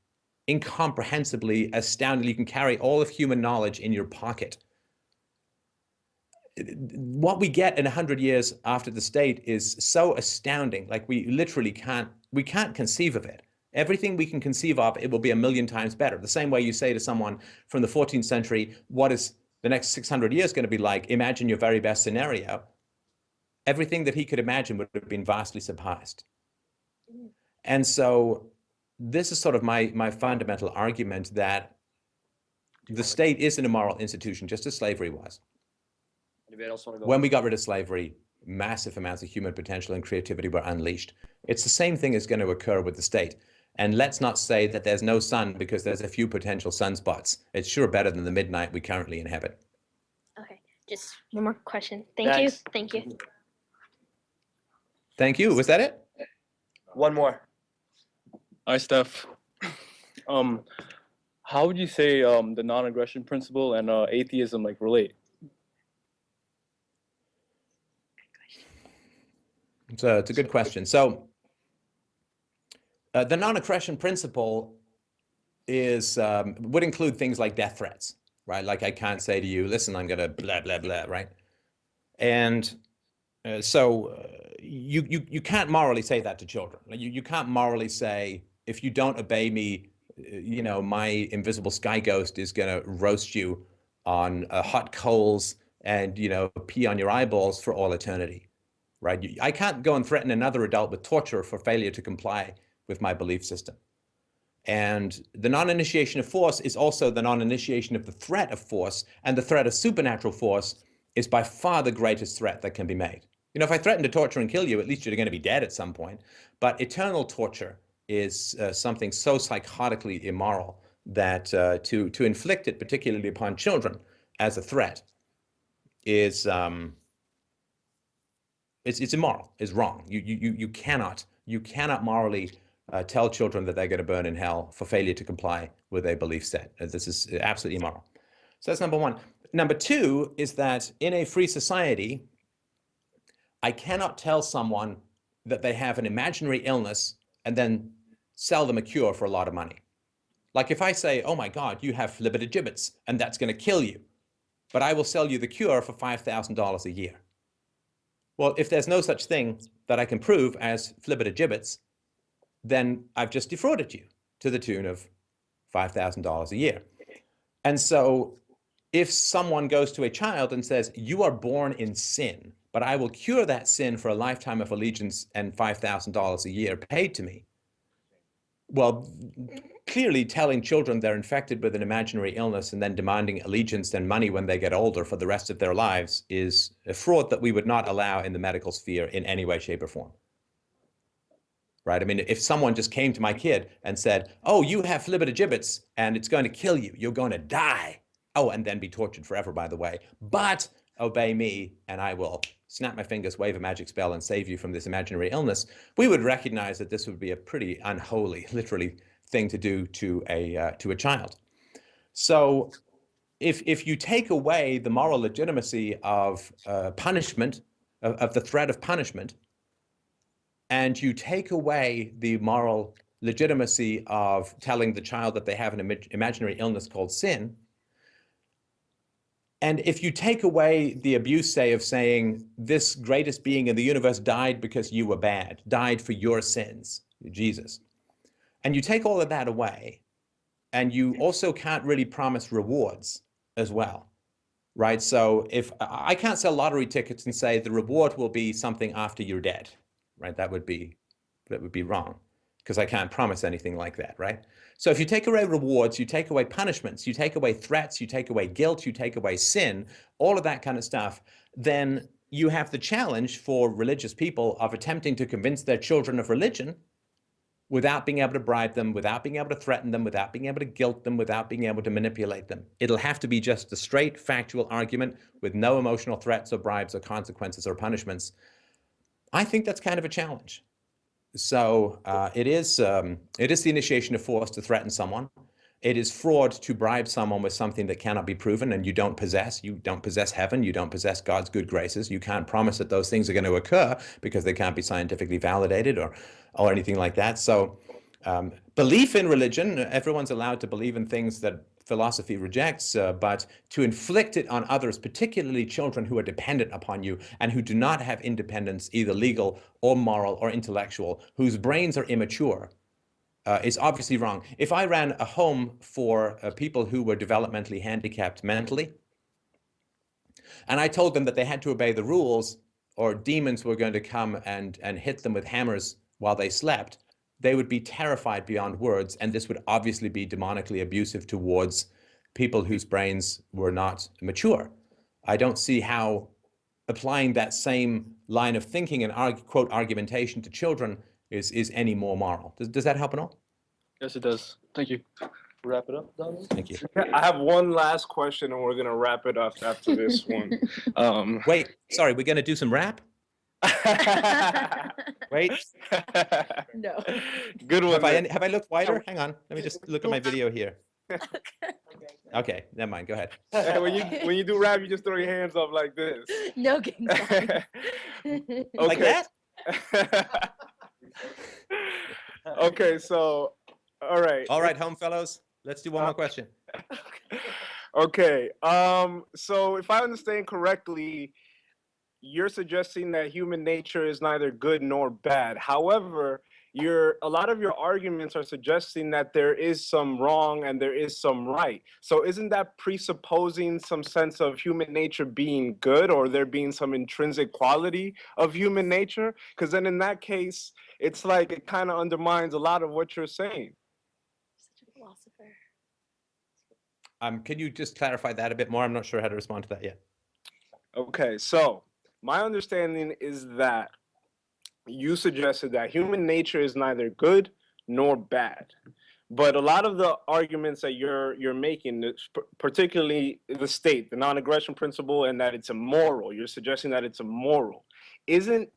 B: Incomprehensibly astounding. You can carry all of human knowledge in your pocket. What we get in 100 years after the state is so astounding. Like we literally can't conceive of it. Everything we can conceive of, it will be 1,000,000 times better. The same way you say to someone from the 14th century, what is the next 600 years going to be like? Imagine your very best scenario. Everything that he could imagine would have been vastly surpassed. And so this is sort of my fundamental argument that the state is an immoral institution, just as slavery was. When we got rid of slavery, massive amounts of human potential and creativity were unleashed. It's the same thing is going to occur with the state. And let's not say that there's no sun because there's a few potential sunspots. It's sure better than the midnight we currently inhabit.
K: Okay, just one more question. Thank you. Thank you.
B: Thank you. Was that it?
E: One more.
L: Hi, Steph. How would you say the non-aggression principle and atheism relate?
B: It's a good question. So the non-aggression principle is would include things like death threats, right? Like I can't say to you, listen, I'm gonna blah blah blah, right? And so you can't morally say that to children. You can't morally say, if you don't obey me, my invisible sky ghost is gonna roast you on hot coals and pee on your eyeballs for all eternity. Right? I can't go and threaten another adult with torture for failure to comply with my belief system. And the non-initiation of force is also the non-initiation of the threat of force, and the threat of supernatural force is by far the greatest threat that can be made. If I threaten to torture and kill you, at least you're going to be dead at some point. But eternal torture is something so psychotically immoral that to inflict it, particularly upon children, as a threat is it's immoral, it's wrong. You cannot morally tell children that they're going to burn in hell for failure to comply with a belief set. This is absolutely immoral. So that's number one. Number two is that in a free society, I cannot tell someone that they have an imaginary illness and then sell them a cure for a lot of money. Like if I say, oh my God, you have flibbertigibbets and that's going to kill you, but I will sell you the cure for $5,000 a year. Well, if there's no such thing that I can prove as flibbertigibbets, then I've just defrauded you to the tune of $5,000 a year. And so if someone goes to a child and says, you are born in sin, but I will cure that sin for a lifetime of allegiance and $5,000 a year paid to me, well, clearly telling children they're infected with an imaginary illness and then demanding allegiance and money when they get older for the rest of their lives is a fraud that we would not allow in the medical sphere in any way, shape, or form. right? I mean, if someone just came to my kid and said, oh, you have flibbertigibbets and it's going to kill you, you're going to die. Oh, and then be tortured forever, by the way. But obey me and I will snap my fingers, wave a magic spell and save you from this imaginary illness. We would recognize that this would be a pretty unholy, literally, thing to do to a child. So if you take away the moral legitimacy of punishment, of the threat of punishment, and you take away the moral legitimacy of telling the child that they have an imaginary illness called sin, and if you take away the abuse, say, of saying this greatest being in the universe died because you were bad, died for your sins, Jesus, and you take all of that away, and you also can't really promise rewards as well, right? So if I can't sell lottery tickets and say the reward will be something after you're dead, right? That would be wrong, because I can't promise anything like that, right? So if you take away rewards, you take away punishments, you take away threats, you take away guilt, you take away sin, all of that kind of stuff, then you have the challenge for religious people of attempting to convince their children of religion without being able to bribe them, without being able to threaten them, without being able to guilt them, without being able to manipulate them. It'll have to be just a straight factual argument with no emotional threats or bribes or consequences or punishments. I think that's kind of a challenge. So it is the initiation of force to threaten someone. It is fraud to bribe someone with something that cannot be proven and you don't possess. You don't possess heaven. You don't possess God's good graces. You can't promise that those things are going to occur because they can't be scientifically validated or anything like that. So belief in religion, everyone's allowed to believe in things that philosophy rejects, but to inflict it on others, particularly children who are dependent upon you and who do not have independence, either legal or moral or intellectual, whose brains are immature, is obviously wrong. If I ran a home for people who were developmentally handicapped mentally, and I told them that they had to obey the rules or demons were going to come and hit them with hammers while they slept, they would be terrified beyond words, and this would obviously be demonically abusive towards people whose brains were not mature. I don't see how applying that same line of thinking and quote argumentation to children is any more moral. Does that help at all?
L: Yes, it does. Thank you.
H: Wrap it up, Donald?
B: Thank you.
A: I have one last question, and we're gonna wrap it up after this one.
B: Wait, sorry, we're gonna do some rap? Wait.
C: No.
A: Good one.
B: Have I looked wider? Hang on. Let me just look at my video here. Okay, never mind. Go ahead.
A: Hey, when you do rap, you just throw your hands up like this.
C: No gang signs.
B: Like that?
A: Okay, so all right.
B: All right, home fellows. Let's do one more question.
A: Okay. So if I understand correctly, you're suggesting that human nature is neither good nor bad. However, a lot of your arguments are suggesting that there is some wrong and there is some right. So isn't that presupposing some sense of human nature being good, or there being some intrinsic quality of human nature? Because then in that case, it's like it kind of undermines a lot of what you're saying.
C: Such a philosopher.
B: Can you just clarify that a bit more? I'm not sure how to respond to that yet.
A: Okay, so my understanding is that you suggested that human nature is neither good nor bad. But a lot of the arguments that you're making, particularly the state, the non-aggression principle, and that it's immoral, you're suggesting that it's immoral. Isn't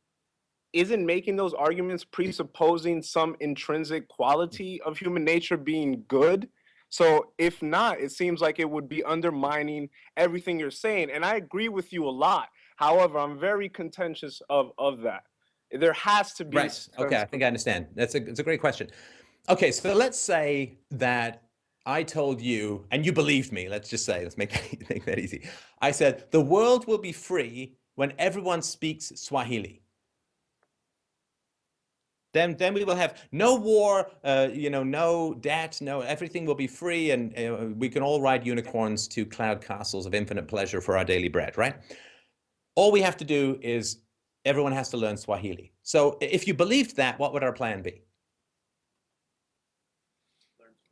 A: making those arguments presupposing some intrinsic quality of human nature being good? So if not, it seems like it would be undermining everything you're saying. And I agree with you a lot. However, I'm very contentious of that. There has to be.
B: Right. Okay, I think I understand. It's a great question. Okay, so let's say that I told you, and you believed me. Let's just say, let's make that easy. I said the world will be free when everyone speaks Swahili. Then we will have no war, no debt, no, everything will be free, and we can all ride unicorns to cloud castles of infinite pleasure for our daily bread, right? All we have to do is everyone has to learn Swahili. So if you believed that, what would our plan be?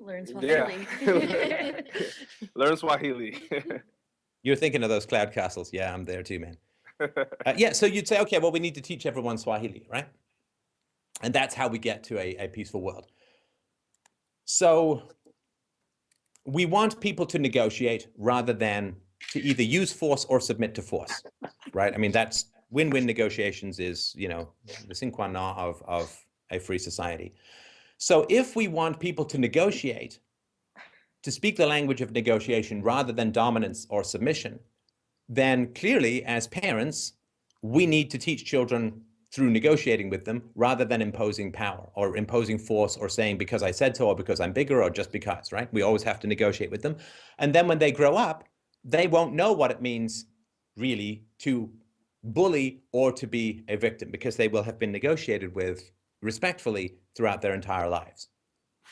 C: Learn Swahili.
A: Yeah. Learn Swahili.
B: You're thinking of those cloud castles. Yeah, I'm there too, man. Yeah, so you'd say, okay, well, we need to teach everyone Swahili, right? And that's how we get to a peaceful world. So we want people to negotiate rather than to either use force or submit to force, right? I mean, that's win-win negotiations is, you know, the sine qua non of a free society. So if we want people to negotiate, to speak the language of negotiation rather than dominance or submission, then clearly as parents, we need to teach children through negotiating with them rather than imposing power or imposing force or saying because I said so or because I'm bigger or just because, right? We always have to negotiate with them. And then when they grow up, they won't know what it means really to bully or to be a victim because they will have been negotiated with respectfully throughout their entire lives.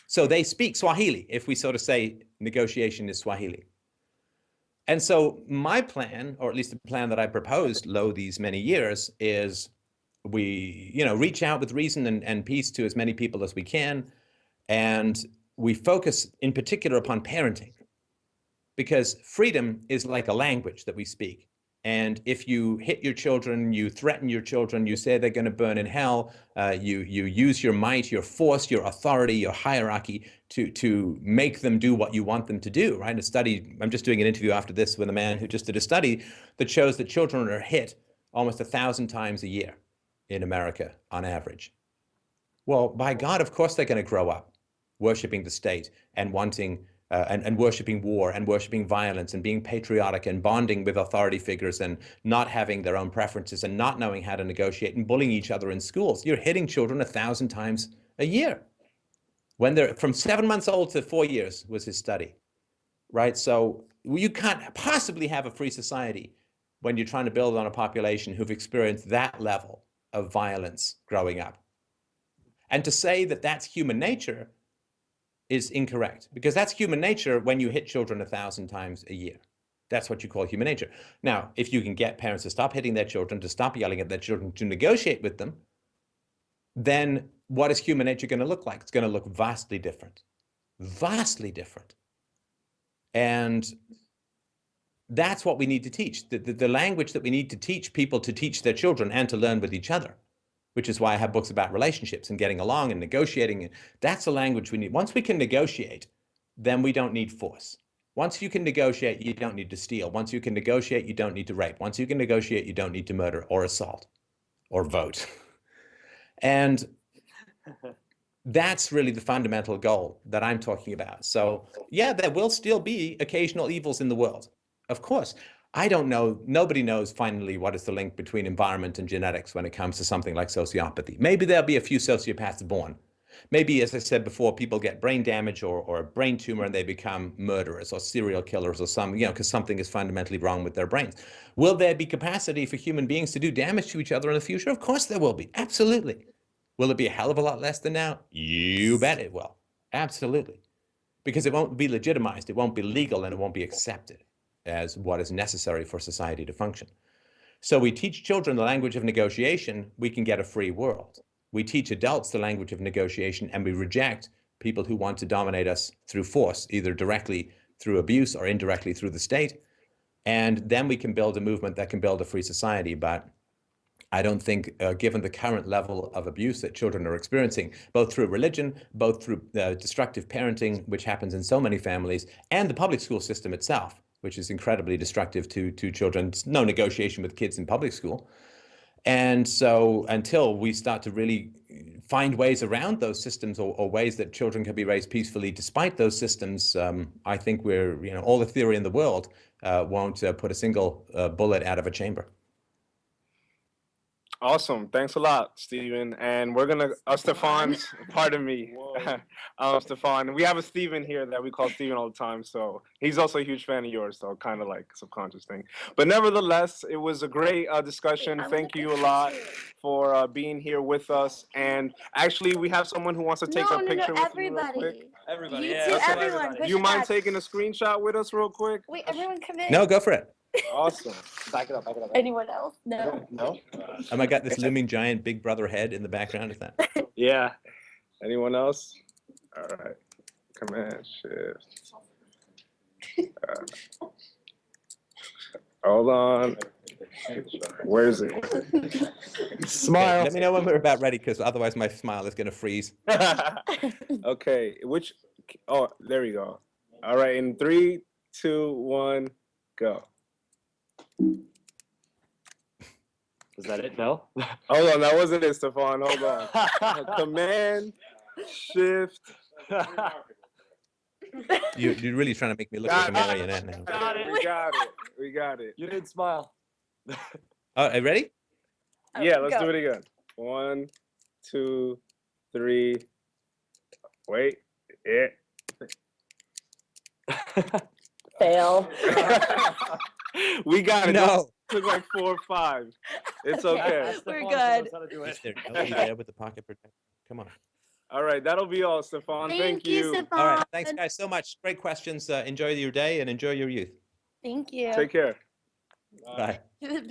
B: So they speak Swahili, if we sort of say negotiation is Swahili. And so my plan, or at least the plan that I proposed these many years, is we, you know, reach out with reason and peace to as many people as we can. And we focus in particular upon parenting, because freedom is like a language that we speak. And if you hit your children, you threaten your children, you say they're going to burn in hell, you use your might, your force, your authority, your hierarchy to make them do what you want them to do, right? A study, I'm just doing an interview after this with a man who just did a study that shows that children are hit almost 1,000 times a year in America on average. Well, by God, of course they're going to grow up worshiping the state and wanting and worshiping war and worshiping violence and being patriotic and bonding with authority figures and not having their own preferences and not knowing how to negotiate and bullying each other in schools. You're hitting children 1,000 times a year. When they're from 7 months old to 4 years was his study, right? So you can't possibly have a free society when you're trying to build on a population who've experienced that level of violence growing up. And to say that that's human nature is incorrect, because that's human nature when you hit children 1,000 times a year. That's what you call human nature. Now, if you can get parents to stop hitting their children, to stop yelling at their children, to negotiate with them, then what is human nature going to look like? It's going to look vastly different. Vastly different. And that's what we need to teach. The language that we need to teach people to teach their children and to learn with each other, which is why I have books about relationships and getting along and negotiating. That's the language we need. Once we can negotiate, then we don't need force. Once you can negotiate, you don't need to steal. Once you can negotiate, you don't need to rape. Once you can negotiate, you don't need to murder or assault or vote. And that's really the fundamental goal that I'm talking about. So yeah, there will still be occasional evils in the world. Of course. I don't know, nobody knows finally what is the link between environment and genetics when it comes to something like sociopathy. Maybe there'll be a few sociopaths born. Maybe, as I said before, people get brain damage or a brain tumor and they become murderers or serial killers or some, you know, because something is fundamentally wrong with their brains. Will there be capacity for human beings to do damage to each other in the future? Of course there will be. Absolutely. Will it be a hell of a lot less than now? You bet it will. Absolutely. Because it won't be legitimized, it won't be legal, and it won't be accepted as what is necessary for society to function. So we teach children the language of negotiation, we can get a free world. We teach adults the language of negotiation, and we reject people who want to dominate us through force, either directly through abuse or indirectly through the state. And then we can build a movement that can build a free society. But I don't think, given the current level of abuse that children are experiencing, both through religion, both through destructive parenting, which happens in so many families, and the public school system itself, which is incredibly destructive to children. There's no negotiation with kids in public school. And so until we start to really find ways around those systems or ways that children can be raised peacefully despite those systems, I think we're, you know, all the theory in the world won't put a single bullet out of a chamber.
A: Awesome. Thanks a lot, Stephen. And we're gonna Stefan's pardon me. Stefan. We have a Stephen here that we call Stephen all the time, so he's also a huge fan of yours, so kind of like a subconscious thing. But nevertheless, it was a great discussion. Thank you a lot for being here with us. And actually, we have someone who wants to take a picture with you real quick.
E: Everybody,
C: You
E: yeah.
C: too,
E: let's have
C: everyone.
E: everybody.
C: Push
A: You
C: it
A: mind
C: back.
A: taking a screenshot with us real quick?
C: Wait, everyone come in.
B: No, go for it.
A: Awesome. Back it up, back it up.
C: Anyone else? No.
A: No?
B: Oh my God, this looming giant Big Brother head in the background, is that?
A: Yeah. Anyone else? All right. Command shift. Hold on.
M: Where is it?
B: Okay,
M: Smile.
B: let me know when we're about ready, because otherwise my smile is going to freeze.
M: Okay, which? Oh, there we go. All right, in 3, 2, 1, go.
E: Is that it? No.
M: Hold on, that wasn't it, Stefan. Hold on. Command, Shift.
B: You're really trying to make me look like a marionette now.
M: We got it. We got it.
E: You didn't smile.
B: Oh, are you ready?
M: Yeah, let's
C: Go.
M: do it again. 1, 2, 3. Wait. Yeah.
C: Fail.
M: We got it.
B: No.
M: Took like 4 or 5. It's
C: Okay.
M: okay.
C: We're good.
B: Is there nobody there with the pocket protector? Come on.
M: All right, that'll be all, Stefan. Thank you.
C: Stefan.
B: All right. Thanks, guys, so much. Great questions. Enjoy your day and enjoy your youth.
C: Thank you.
M: Take care.
B: Bye.
C: Bye.